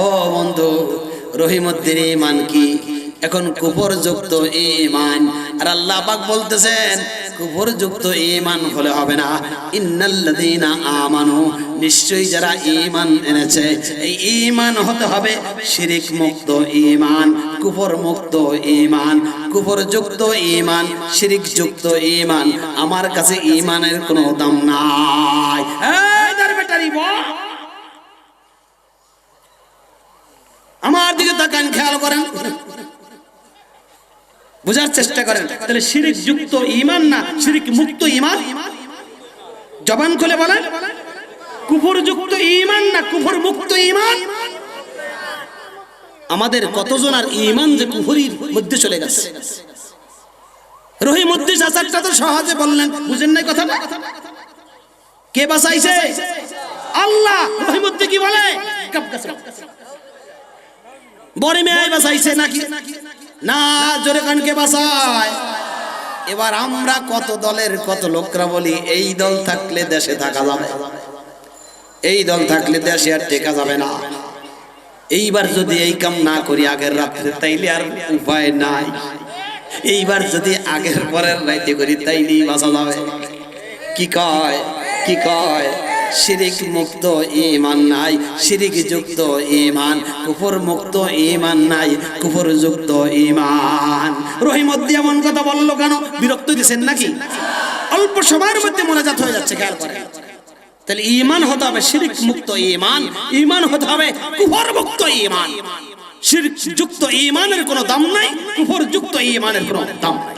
ও বন্ধু, রহিমউদ্দিন ঈমান কি এখন কুফর যুক্ত ঈমান। আর আল্লাহ পাক বলতেছেন কুফরযুক্ত ঈমান হলে হবে না। ইন্নাল্লাযীনা আমানু, নিশ্চয়ই যারা ঈমান এনেছে, এই ঈমান হতে হবে শিরিক মুক্ত ঈমান, কুফর মুক্ত ঈমান, কুফরযুক্ত ঈমান, শিরিক যুক্ত ঈমান। আমার কাছে ঈমানের কোনো দাম নাই। এই দার বেটারি বল, আমার দিকে তাকান, খেয়াল করেন, বুঝার চেষ্টা করেন। তাহলে শিরিক যুক্ত ঈমান না শিরিক মুক্ত ঈমান? জবান খুলে বলেন, কুফর যুক্ত ঈমান না কুফর মুক্ত ঈমান? আমাদের কতজনের ঈমান যে কুফরির মধ্যে চলে গেছে। রহিমউদ্দিন চাচারটা তো সহজে বললেন, বুঝেন নাই কথাটা? কে বাঁচাইছে? আল্লাহ। রহিমউদ্দিন কি বলে? বড় মেয়ে বাঁচাইছে নাকি? না, জোরে কান, কে বাঁচায়? এবার আমরা কত দলের কত লোকরা বলি এই দল থাকলে দেশে থাকা যাবে, এই দল থাকলে দেশে আর টেকা যাবে না। এইবার যদি এই কাম না করি আগের রাত্রে, তাইলে আর উপায় নাই। এইবার যদি আগের পরের রাইতে করি, তাইলেই বাঁচা যাবে। কি কয়? কি কয়? শিরিক মুক্ত ঈমান নাই, শিরিক যুক্ত ঈমান, কুফর মুক্ত ঈমান নাই, কুফর যুক্ত ঈমান। রহিমউদ্দিন এমন কথা বললো কেন? বিরক্ত দিয়েছেন নাকি? অল্প সময়ের মধ্যে মোনাজাত হয়ে যাচ্ছে, খেয়াল করেন। তাহলে ঈমান হতে হবে শিরিক মুক্ত ঈমান, ঈমান হতে হবে কুফর মুক্ত ঈমান। শিরক যুক্ত ঈমানের কোনো দাম নাই, কুফর যুক্ত ঈমানের কোনো দাম নাই।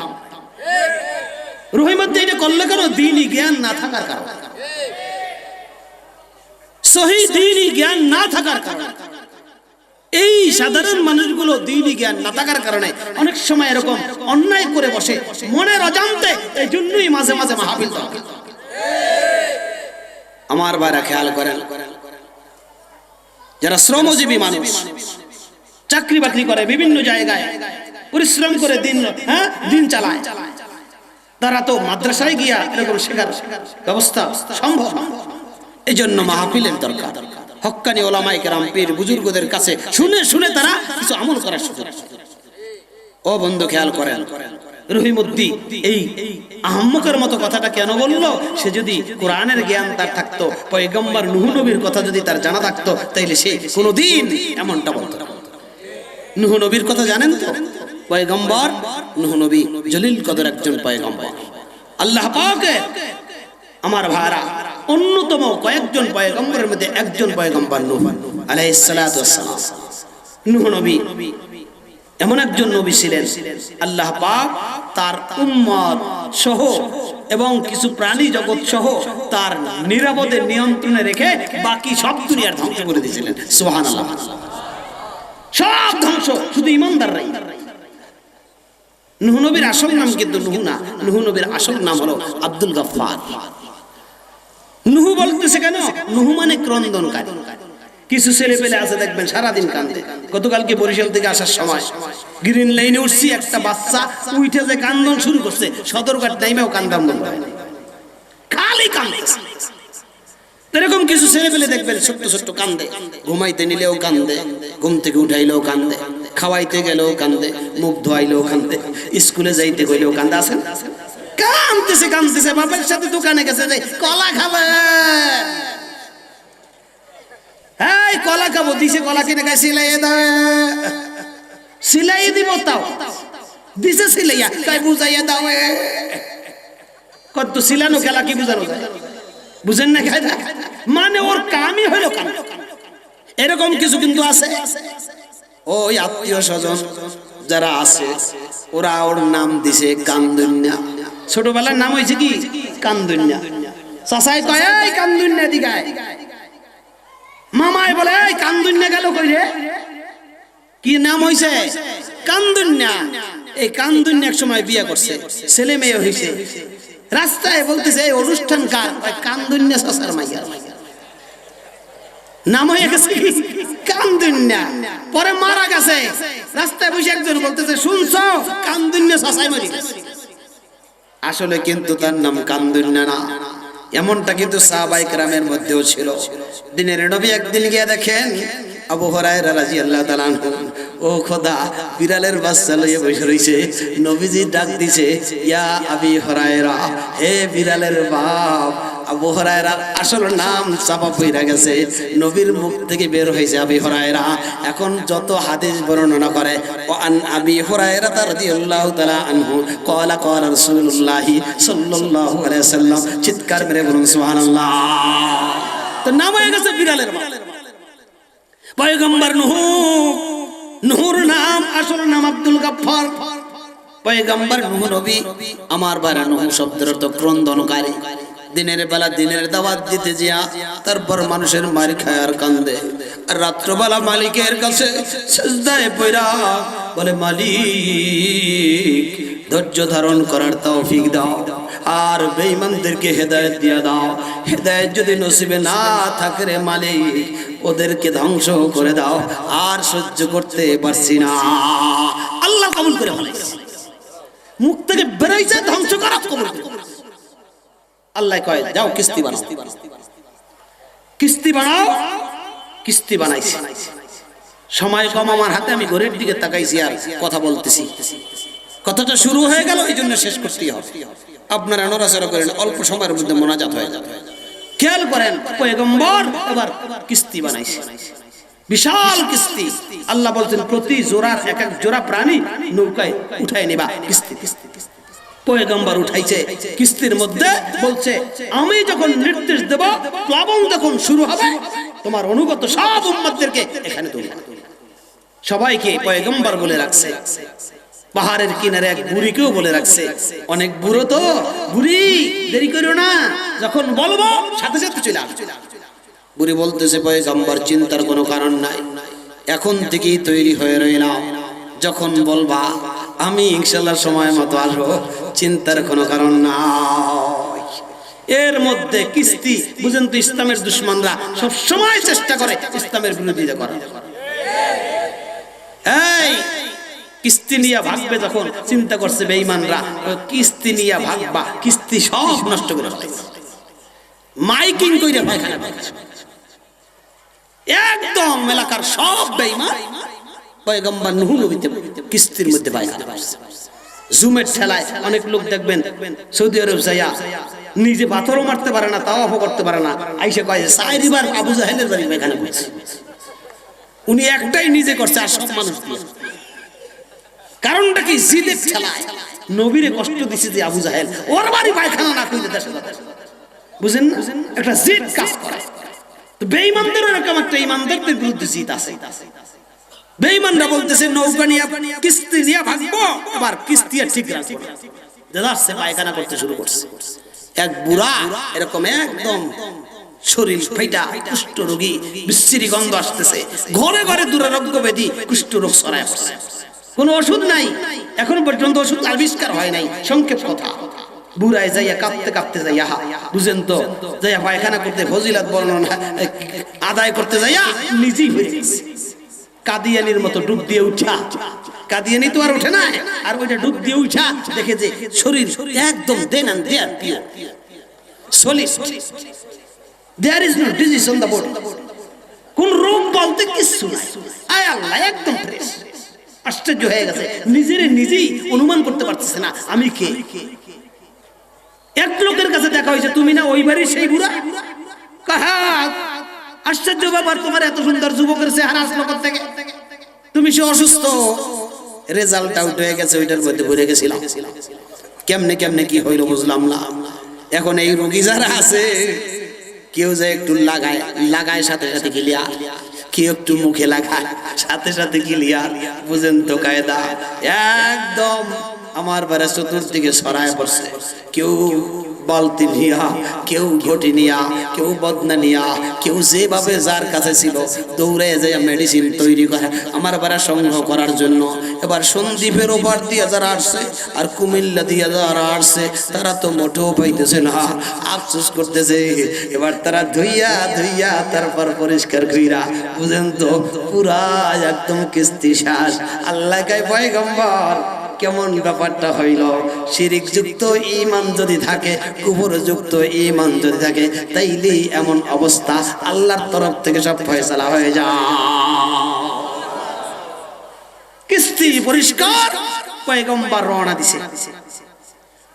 রহিমউদ্দিন এটা করলে কেন? দ্বীনি জ্ঞান না থাকার কারণে, সহি দ্বীনি জ্ঞান না থাকার কারণে। এই সাধারণ মানুষগুলো দ্বীনি জ্ঞান না থাকার কারণে অনেক সময় এরকম অন্যায় করে বসে, মনের অজান্তে। এই জন্যই মাঝে মাঝে মাহফিল হয়। আমার ভাইরা খেয়াল করেন, যারা শ্রমজীবী মানুষ, চাকরি বাকরি করে, বিভিন্ন জায়গায় পরিশ্রম করে দিন চালায়, তারা তো মাদ্রাসায় গিয়া এরকম শেখার ব্যবস্থা সম্ভব না। এই জন্য মাহফিলের দরকার। হক্কানি ওলামায়ে কেরাম, পীর বুজুর্গদের কাছে শুনে শুনে তারা কিছু আমল করার সুযোগ। ও বন্ধু, খেয়াল করেন, রহিমউদ্দিন এই আহম্মকের মতো কথাটা কেন বললো? সে যদি কোরআনের জ্ঞান তার থাকতো, পয়গম্বর নূহ নবীর কথা যদি তার জানা থাকতো, তাইলে সে কোনোদিন এমনটা বলতো না। নূহ নবীর কথা জানেন তো? পয়গম্বর নূহ নবী জলিল কদর একজন পয়গম্বর। আল্লাহ পাকের আমার ভাইরা অন্যতম কয়েকজন পয়গম্বরের মধ্যে একজন পয়গম্বর নূহ আলাইহিস সালাতু ওয়াস সালাম। নূহ নবী এমন একজন নবী ছিলেন, আল্লাহ পাক তার উম্মত সহ এবং কিছু প্রাণী জগৎ সহ তার নিরাপদে নিয়ন্ত্রণে রেখে বাকি সব দুনিয়ার ধ্বংস করে দিয়েছিলেন। সুবহানাল্লাহ। সব ধ্বংস, শুধু ঈমানদাররাই। নূহ নবীর আসল নাম কিন্তু নূহ না, নূহ নবীর আসল নাম হলো আব্দুল গাফফার। নূহ বলতেছে কেন? নূহ মানে ক্রন্দনকারী। কিছু ছেলে পেলে আছে দেখবেন সারাদিন কান্দে। গতকালকে বরিশাল থেকে আসার সময় গ্রিন লাইনে উঠছি, একটা বাচ্চা উঠে যে কান্দন শুরু করছে, সদরঘাট টাইমেও কান্দাম খালি কান্দে। এরকম কিছু ছেলে পেলে দেখবেন ছোট্ট ছোট্ট কান্দে, ঘুমাইতে নিলেও কান্দে, ঘুম থেকে উঠাইলেও কান্দে, খাওয়াইতে গেলেও কান্দে, মুখ ধোয়াইলেও কান্দে, স্কুলে যাইতে গেলেও কান্দে। আছেন? কান্দতেছে কান্দতেছে, বাপের সাথে দোকানে গেছে যে কলা খাবে, এই কলা খাবো, দিছে কলা কিনে গায়ে সিলাইয়ে দাও, সিলাইয়ে দিব, তাও দিছে সিলাইয়া, তাই বুঝাইয়া দাও। কত সিলানো খেলা কি বুঝানো যায়? বুঝেন না? মানে ওর কামই হলো কাম। এরকম কিছু কিন্তু আছে। ওই আত্মীয় স্বজন যারা আছে, ওরা ওর নাম দিছে কান্দুন্যা। ছোটবেলার নাম হয়েছে কি? কান্দুন্যা। চাচাই কয় এই কান্দুন্যা দিগায়, মামায় বলে এই কান্দুন্যা গেল কই রে? কি নাম হইছে? কান্দুন্যা। এই কান্দুন্যা এক সময় বিয়ে করছে, ছেলে মেয়ে হইছে। রাস্তায় বলতেছে এই অনুষ্ঠান কার? কান্দুন্যা চাচার মাইয়া। নাম হয়ে গেছে কান্দুন্যা। পরে মারা গেছে, রাস্তায় বসে একজন বলতেছে শুনছো কান্দুন্যা চাচাই মরে গেছে। আসলে কিন্তু তার নাম কান্দুন্যা না। এমনটা কিন্তু সাহাবায়ে কেরামের মধ্যেও ছিল। দিনের নবী একদিন গিয়ে দেখেন আবু হুরায়রা রাদিয়াল্লাহু তাআলা আনহু ও খোদা, বিড়ালের বাচ্চা লইয়া বসে রইছে, নবীজি ডাক দিছে, ইয়া আবি হুরায়রা, হে বিড়ালের বাপ। আবু হুরায়রার আসল নাম চাপা পইরা গেছে, নবীর মুখ থেকে বের হয়েছে আবি হুরায়রা। এখন যত হাদিস বর্ণনা করে, ও আন আবি হুরায়রা রাদিয়াল্লাহু তাআলা আনহু ক্বালা ক্বালা রাসূলুল্লাহ সাল্লাল্লাহু আলাইহি ওয়াসাল্লাম, চিৎকার মেরে বলুন সুবহানাল্লাহ। তো নাম হয়ে গেছে বিড়ালের বাপ। পয়গম্বর নূহর নাম, আসল নাম আব্দুল গাফফার। পয়গম্বর নূহ নবী, আমার বারা নূহ শব্দের অর্থ ক্রন্দনকারী। দিনের বেলা দিনের দাওয়াত দিতে যা, তারপর মানুষের মার খায় আর কান্দে, আর রাত্রবেলা মালিকের কাছে সিজদায় পড়া বলে, মালিক ধৈর্য ধারণ করার তৌফিক দাও, আর বেঈমানদেরকে হেদায়েত দিয়ে দাও। হেদায়েত যদি নসিবে না থাকে রে মালিক, ওদেরকে ধ্বংস করে দাও, আর সহ্য করতে পারছি না। আল্লাহ কবুল করে বলে, মুখ থেকে বেরোইছে ধ্বংস করা কবুল করে। আল্লাহ কয়, যাও কিস্তি বানাও, কিস্তি বানাও। কিস্তি বানাইছি, সময় কম আমার হাতে, আমি ঘরের দিকে তাকাইছি আর কথা বলতেছি। কথাটা শুরু হয়ে গেল, এই জন্য শেষ করতেই হবে। আপনারা নড়াচড়া করেন, অল্প সময়ের মধ্যে মোনাজাত হয়ে যাবে। খেয়াল করেন, পয়গম্বর এবার কিস্তি বানাইছে, বিশাল কিস্তি। আল্লাহ বলছেন, প্রতি জোড়ার এক এক জোড়া প্রাণী নৌকায় উঠায় নিবা কিস্তি। পয়গম্বর উঠাইছে কিস্তির মধ্যে, বলছে, আমি যখন নির্দেশ দেব, প্লাবন যখন শুরু হবে, তোমার অনুগত সব উম্মতদেরকে এখানে তুলবা। সবাইকে পয়গম্বর বলে রাখছে। পাহাড়ের কিনারে এক বুড়িকেও বলে রাখছে, অনেক বুড়ো তো, বুড়ি দেরি করো না, যখন বলবো সাথে সাথে চলে আসবে। বুড়ি বলতেছে, পয়গম্বর চিন্তার কোনো কারণ নাই, এখন থেকেই তৈরি হয়ে রইলাম, যখন বলবা আমি ইনশাআল্লাহ সময় মতো আসবো, চিন্তার কোনো কারণ নাই। এর মধ্যে কিস্তি, বুঝেন তো, ইসলামের দুশমনরা সব সময় চেষ্টা করে ইসলামের বিরোধিতা করার। এই কিস্তি নিয়ে ভাগবে, যখন চিন্তা করছে বেঈমানরা কিস্তি নিয়ে ভাগবা, কিস্তি সব নষ্ট করে মাইকিং কইরা পায়খানা একদম এলাকার সব বেঈমান পয়গম্বর নূহ নবীতে কিস্তির মধ্যে পায়খানা করছে। জুমের ঠেলায় অনেক লোক দেখবেন সৌদি আরব যাইয়া নিজে পাথরও মারতে পারে না, তাওয়াফও করতে পারে না, আইসা কয় চারিবার আবু জাহেলের বাড়ি পায়খানা করছে। উনি একটাই নিজে করছে, আর সব মানুষ দিয়ে। কারণটা কি? জিদের ঠেলায় নবীরে কষ্ট দিছে যে আবু জাহেল, ওর বাড়ি পায়খানা না কইলে দেশে যাবে, বুঝেন না? একটা জিদ কাজ করে। তো বেঈমানদেরও এরকম একটা ইমানদারদের বিরুদ্ধে জিদ আছে। বেঈমানরা বলতেছে নৌকা নিয়ে কিস্তি নিয়ে ভাগবো, আবার কিস্তি ঠিক রাখবো না, দাদাসে পায়খানা করতে শুরু করছে। এক বুড়া এরকম একদম শরীর ফাইটা কুষ্ঠ রোগী, বিশ্রী গন্ধ আসতেছে, ঘরে ঘরে দুরারোগ্য ব্যাধি কুষ্ঠ রোগ ছড়ায় পড়ছে। কোনো ওষুধ নাই, এখন পর্যন্ত ওষুধ আবিষ্কার হয় নাই। সংক্ষেপ কথা, বুড়ায় যাইয়া কাঁপতে কাঁপতে যাইয়া, বুঝেন তো, যাইয়া পায়খানা করতে ফজিলত বর্ণনা আদায় করতে যাইয়া নিজেই হয়ে গেছে। কাদিয়ানির মতো ডুব দিয়ে উঠা, কাদিয়ানি তো আর ওঠে না, আর ওইটা ডুব দিয়ে উঠা দেখে যে শরীর একদম then and there pure solid, there is no disease on the body, কোন রোগ বলতে কিছু নাই। আয় আল্লাহ, একদম ফ্রেশ। আশ্চর্য হয়ে গেছে, নিজেই অনুমান করতে পারতেছে না আমি কে। এক লোকের কাছে দেখা হয়েছে, তুমি না ওই বাড়ির সেই বুড়া? কাহা, আশ্চর্য ব্যাপার, তোমার এত সুন্দর যুবকের চেহারা আসলো থেকে? তুমি সে অসুস্থ, রেজাল্ট আউট হয়ে গেছে, ওইটার মধ্যে ভরে গেছিলাম। কেমনে কেমনে কি হইল বুঝলাম না। এখন এই রোগী যারা আছে, কেউ যে একটু লাগায় সাথে সাথে ক্লিয়ার, কেউ একটু মুখে লাগায় সাথে সাথে ক্লিয়ার, বুঝেন তো কায়দা। একদম আমার বাড়ি চতুর্দিকে ছড়ায় পড়ছে, কেউ বালতি নিয়া, কেউ ঘটি নিয়া, কেউ বদনা নিয়া, কেউ যেভাবে যার কাছে ছিল দৌড়ে যায় মেডিসিন তৈরি করে আমার বাড়া সংগ্রহ করার জন্য। এবার সন্দ্বীপের ওপার দিয়ে যারা আসছে আর কুমিল্লা দিয়ে যারা আসছে, তারা তো মোটেও পাইতেছে না, আফসোস করতেছে। এবার তারা ধুইয়া ধুইয়া তারপর পরিষ্কার কইরা, বুঝেন তো, পুরা একদম কিস্তি শ্বাস। আল্লাহ কয়, পয়গম্বর কেমন ব্যাপারটা হইল? শিরিক যুক্ত ঈমান যদি থাকে, কুফর যুক্ত ঈমান যদি থাকে, তাইলেই এমন অবস্থা। আল্লাহর তরফ থেকে সব ফয়সালা হয়ে যায়। কিস্তি পরিষ্কার, পয়গম্বর রওনা দিছে,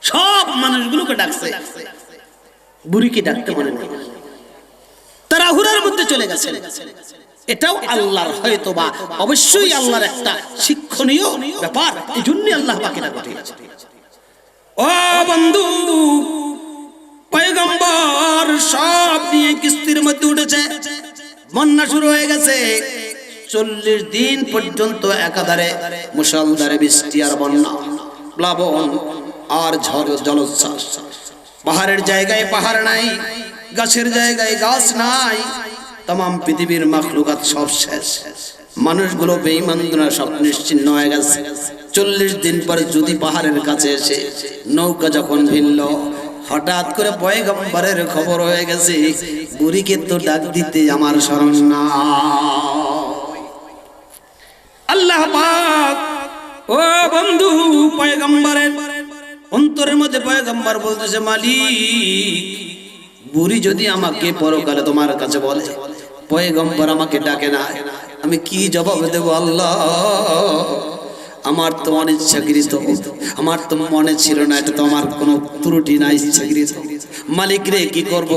সব মানুষগুলোকে ডাকছে, বুড়িকে ডাকতে মনে নেই, তারা হুরার মধ্যে চলে গেছে। এটাও আল্লাহর হয়তোবা অবশ্যই আল্লাহর একটা শিক্ষণীয় ব্যাপার, এই জন্য আল্লাহ বাকিটা ঘটিয়েছে। ও বন্ধু, পয়গম্বর সব নিয়ে কিস্তির মধ্যে উঠেছে, বন্যা শুরু হয়ে গেছে। 40 দিন পর্যন্ত একাধারে মুষলধারে বৃষ্টি আর বন্যা, প্লাবন আর ঝড় জলোচ্ছ্বাস। পাহাড়ের জায়গায় পাহাড় নাই, গাছের জায়গায় গাছ নাই, तमाम পৃথিবীর মাখলুকাত সব শেষ। মানুষগুলো বেঈমানরা সব নিশ্চিহ্ন হয়ে গেছে। 40 দিন পর যদি পাহাড়ের কাছে এসে নৌকা যখন ভিড়ল, হঠাৎ করে পয়গম্বরের খবর হয়ে গেছে, বুড়িকে তো ডাক দিতে আমার শরণ না। আল্লাহ পাক ও বন্ধু পয়গম্বরের অন্তরের মধ্যে পয়গম্বর বলতেছে, মালিক বুড়ি যদি আমাকে পরকালে তোমার কাছে বলে, পয়গম্বর আমাকে ডাকে না, আমি কি জবাব দেব? আল্লাহ আমার তো অনিচ্ছাকৃত, আমার তো মনে ছিল না, এটা তো আমার কোনো ত্রুটি না, ইচ্ছাকৃত। মালিক রে কি করব?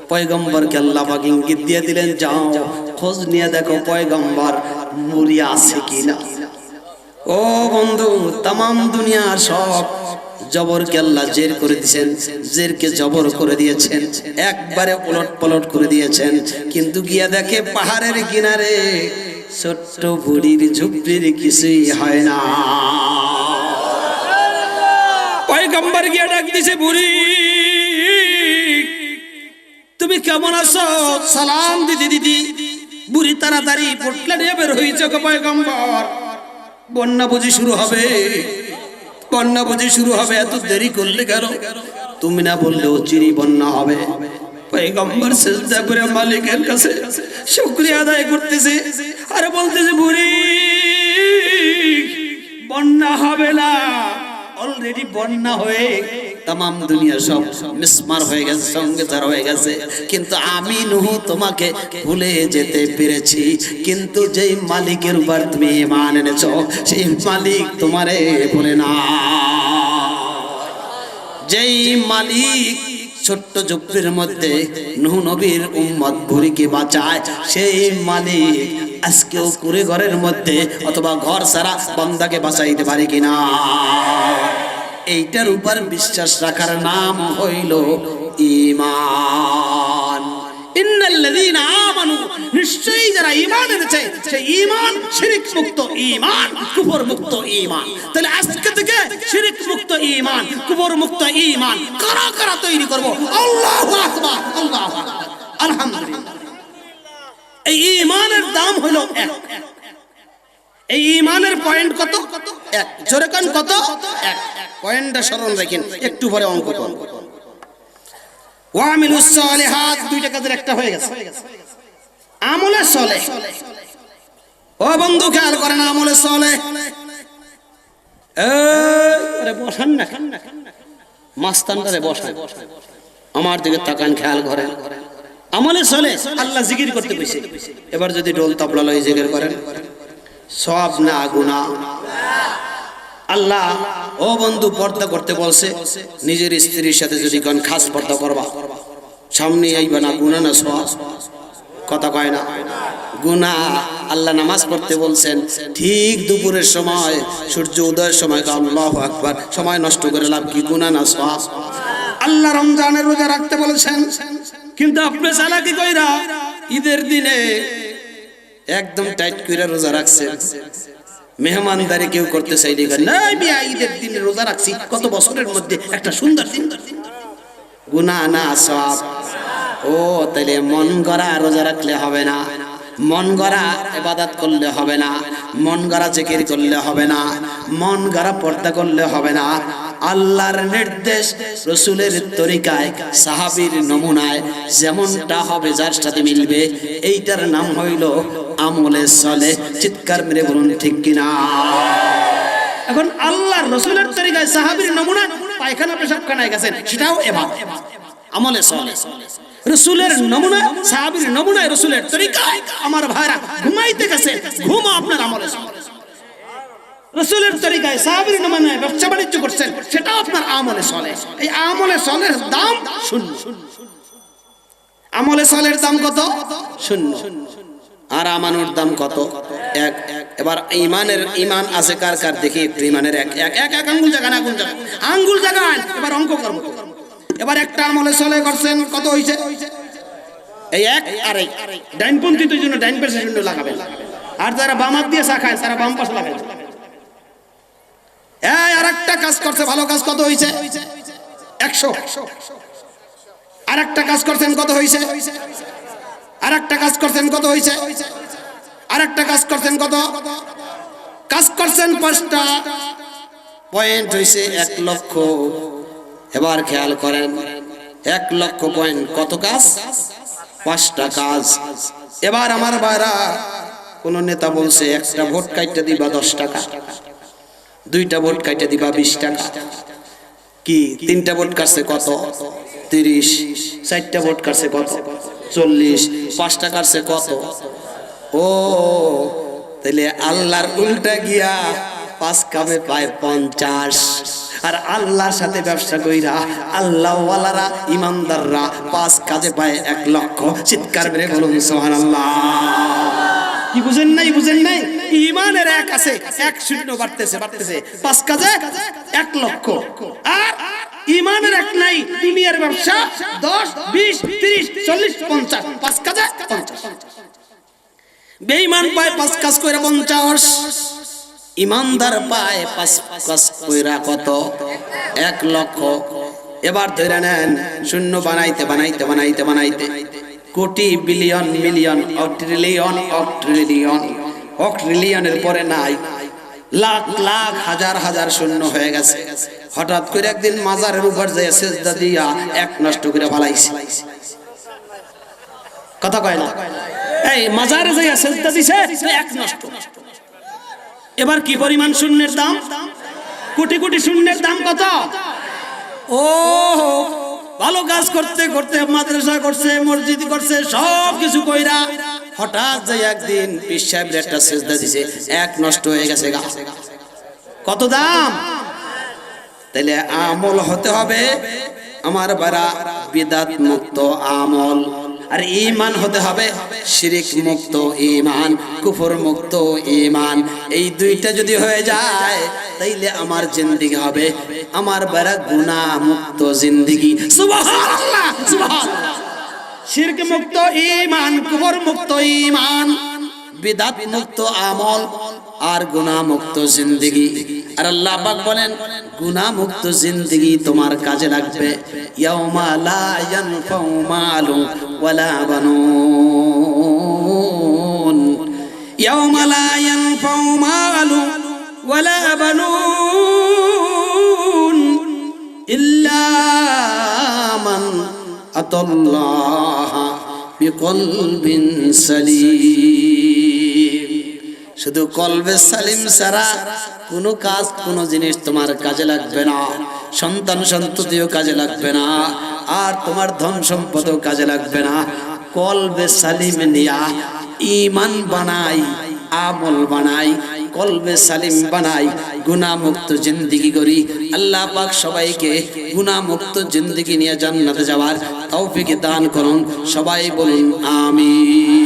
পয়গম্বরকে আল্লাহ পাক ইঙ্গিত দিয়ে দিলেন, যাও খোঁজ নিয়ে দেখো পয়গম্বর বুড়ি আছে কিনা। ও বন্ধু, तमाम দুনিয়ার সব জবরকে আল্লাহ জের করে দিয়েছেন, জেরকে জবর করে দিয়েছেন, একবারে উলট পালট করে দিয়েছেন। কিন্তু গিয়া দেখে পাহাড়ের কিনারে ছোট্ট বুড়ির ঝুপড়ির কিছুই হয় না। পয়গম্বর গিয়া ডাক দিছে, বুড়ি তুমি কেমন আছো? সালাম দিদি দিদি। বুড়ি তাড়াতাড়ি পোটলা নিয়ে বের হয়েছে, পয়গম্বর বন্যা বুঝি শুরু হবে, বন্যা বুঝি শুরু হবে, এত দেরি করলে কেন? তুমি না বললেও চিরি বন্যা হবে। পয়গম্বর সিজদা করে মালিকের কাছে শুকরিয়া আদায় করতেছে আর বলতেছে, বুড়ি বন্যা হবে না, অলরেডি বন্যা হয়ে तमाम দুনিয়া সব মিসমার হয়ে গেছে, সঙ্গে তার হয়ে গেছে। কিন্তু আমি নূহ তোমাকে ভুলে যেতে পেরেছি, কিন্তু যেই মালিকের উপর তুমি ঈমান এনেছো সেই মালিক তোমারে ভুলে না। যেই মালিক ছোট্ট ঝুপড়ির মধ্যে নূহ নবীর উম্মত বুড়িকে বাঁচায়, সেই মালিক আজকেও কুড়ে ঘরের মধ্যে অথবা ঘর সারা বান্দাকে বাঁচাইতে পারে কিনা? এইটার উপর বিশ্বাস রাখার নাম হইল ঈমান। ইন্নাল্লাযীনা আমানু, নিশ্চয়ই যারা ঈমান এনেছে সেই ঈমান শিরক মুক্ত ঈমান, কুফর মুক্ত ঈমান। তাহলে আজকে থেকে শিরক মুক্ত ঈমান, কুফর মুক্ত ঈমান কারা কারা তৈরি করব? আল্লাহু আকবার, আল্লাহু আকবার, আলহামদুলিল্লাহ। এই ঈমানের দাম হলো 1। এই ঈমানের পয়েন্ট কত? 1। জোরে কোন কত? 1। পয়েন্টটা স্মরণ রাখেন, একটু পরে অঙ্ক করব। ওয়ামিলুস সালিহাত, দুইটা কাজের একটা হয়ে গেছে। আমলে সালেহ, ও বন্ধু খেয়াল করেন, আমলে সালেহ। আরে বসান না, মাস্তানটারে বসান, আমার দিকে তাকান, খেয়াল করেন। আমলে সালেহ আল্লাহ জিকির করতে কইছে। এবার যদি ঢোল তবলা লই জিকির করেন, সওয়াব না গুনাহ? আল্লাহ ও বন্ধু পর্দা করতে বলছে, নিজের স্ত্রীর সাথে যদি কোন খাস পর্দা করবা, সামনে আইবা না, গুনাহ না সওয়াব? কথা কয় না, গুনাহ। আল্লাহ নামাজ পড়তে বলছেন, ঠিক দুপুরের সময়, সূর্য উদয়ের সময় আল্লাহু আকবার, সময় নষ্ট করে লাভ কি? গুনাহ না সওয়াব? আল্লাহ রমজানের রোজা রাখতে বলেছেন, কিন্তু আপনি চালাকি কইরা ঈদের দিনে একদম টাইট কইরা রোজা রাখছেন। মেহমানদারি কেউ করতে চাইলে না, বিয়া ঈদের দিনে রোজা রাখছি, কত বছরের মধ্যে একটা সুন্দর দিন। গুনাহ না সওয়াব? ও তাহলে মন গড়া রোজা রাখলে হবে না, মন গড়া ইবাদত করলে হবে না, মন গড়া জিকির করলে হবে না, মন গড়া পর্দা করলে হবে না। আল্লাহর নির্দেশ, রাসূলের তরিকায়, সাহাবীর নমুনায় যেমনটা হবে, যার সাথে মিলবে, এইটার নাম হইল আমলে সালেহ। চিৎকার মেরে বলুন ঠিক কিনা? এখন আল্লাহর রাসূলের তরিকায়, সাহাবীর নমুনায় পায়খানা পেশাবখানায় গেছেন, সেটাও ইবাদত, আমলে সালেহ। রাসূলের নমুনা, সাহাবীর নমুনায়, রাসূলের তরিকায় আমার ভাইরা ঘুমাইতে গেছে, ঘুমও আপনার আমলে সালেহ। রাসূলের তরিকায় সাহাবীর নামানে ব্যবসা বাণিজ্য করছেন, সেটাও আপনার আমলে চলে। এই আমলে চলের দাম শূন্য। আমলে চলের দাম কত? শূন্য। আর আমানুর দাম কত? এক। এবার ইমান আছে কার কার দেখি একটু। ইমানের এক এক এক এক আঙ্গুল জাগান, আঙ্গুল জাগান, আঙ্গুল জাগান। এবার অঙ্ক করব। এবার একটা আমলে চলে করছেন, কত হইছে? এই এক আর এই। ডাইনপন্থীদের জন্য ডাইন পাশের জন্য লাগাবেন, আর যারা বাম হাত দিয়ে চা খায় তারা বাম পাশে লাগাবেন। এই আরেকটা কাজ করছে, ভালো কাজ, কত হইছে? 100। আরেকটা কাজ করছেন, কত হইছে? আরেকটা কাজ করছেন, কত হইছে? আরেকটা কাজ করছেন, কত? কাজ করছেন 5টা, পয়েন্ট হইছে 1 লক্ষ। এবার খেয়াল করেন, 1 লক্ষ পয়েন্ট কত কাজ? 5টা কাজ। এবার আমার ভাইরা, কোন নেতা বলছে একটা ভোট কাইটা দিবা 10 টাকা, 2টা ভোট কাইটা দিবা 20 টাকা, কি 3টা ভোট কাটছে কত? 30। 4টা ভোট কাটছে কত? 40। 5টা কাটছে কত? ও তাহলে আল্লাহর উল্টা গিয়া 5 কামে পায় 50। আর আল্লাহর সাথে ব্যবসা কইরা আল্লাহ ওয়ালারা ইমানদাররা 5 কাজে পায় 1 লক্ষ। চিৎকার করে বলুন সুবহানাল্লাহ। কি বুঝেন নাই? বুঝেন নাই? ইমানের এক আছে, 1 শূন্য বাড়তেছে বাড়তেছে, 5 কাজে 1 লক্ষ। আর ইমানের এক নাই, দুনিয়ার ব্যবসা 10 20 30 40 50, 5 কাজে 50। বেঈমান পায় 5 কাজ কইরা 50, ইমানদার পায় 5 কাজ কইরা কত? 1 লক্ষ। এবার ধরে নেন, শূন্য বানাইতে বানাইতে বানাইতে বানাইতে কোটি বিলিয়ন মিলিয়ন ট্রিলিয়ন ট্রিলিয়নের পরে নাই, লাখ লাখ হাজার হাজার শূন্য হয়ে গেছে। হঠাৎ করে একদিন মাজারের উপর যায় সেজদা দিয়া 1 নষ্ট করে ফেলাইছে। কথা কয় না? এই মাজারে যায় সেজদা দিছে, 1 নষ্ট। এবার কি পরিমাণ শূন্যের দাম? কোটি কোটি শূন্যের দাম কত? ও ভালো কাজ করতে করতে মাদ্রাসা করছে, মসজিদ করছে, সব কিছু কইরা হঠাৎ যাই একদিন পীর সাহেবের একটা সেজদা দিছে, 1 নষ্ট হয়ে গেছে গা। কত দাম? তাইলে আমল হতে হবে আমার বারা বিদআত মুক্ত আমল, আর ঈমান হতে হবে শিরক মুক্ত ঈমান, কুফর মুক্ত ঈমান। এই 2টা যদি হয়ে যায় তাইলে আমার জিন্দেগি হবে আমার বারা গুনাহ মুক্ত জিন্দেগি। সুবহানাল্লাহ, সুবহানাল্লাহ। শিরক মুক্ত ঈমান, কুফর মুক্ত ঈমান, বিদআত মুক্ত আমল, আর গুনাহ মুক্ত জিন্দেগি। আর আল্লাহ পাক বলেন গুনাহ মুক্ত জিন্দেগি তোমার কাজে লাগবে। ইয়াউমা লা ইয়ানফাউ মালু ওয়ালা বানুন, ইয়াউমা লা ইয়ানফাউ মালু ওয়ালা বানুন ইল্লা মান আতাল্লাহ বিকলবিন সালিম। শুধু কলবে সালিম ছাড়া কোনো কাজ, কোনো জিনিস তোমার কাজে লাগবে না। সন্তান সন্ততিও কাজে লাগবে না, আর তোমার ধন সম্পদও কাজে লাগবে না। কলবে সালিম নিয়া ঈমান বানাই, আমল বানাই, কলবে সালিম বানাই, গুনাহ মুক্ত জিন্দেগি করি। আল্লাহ পাক সবাইকে গুনাহ মুক্ত জিন্দেগি নিয়ে জান্নাতে যাওয়ার তৌফিক দান করুন। সবাই বলুন আমিন।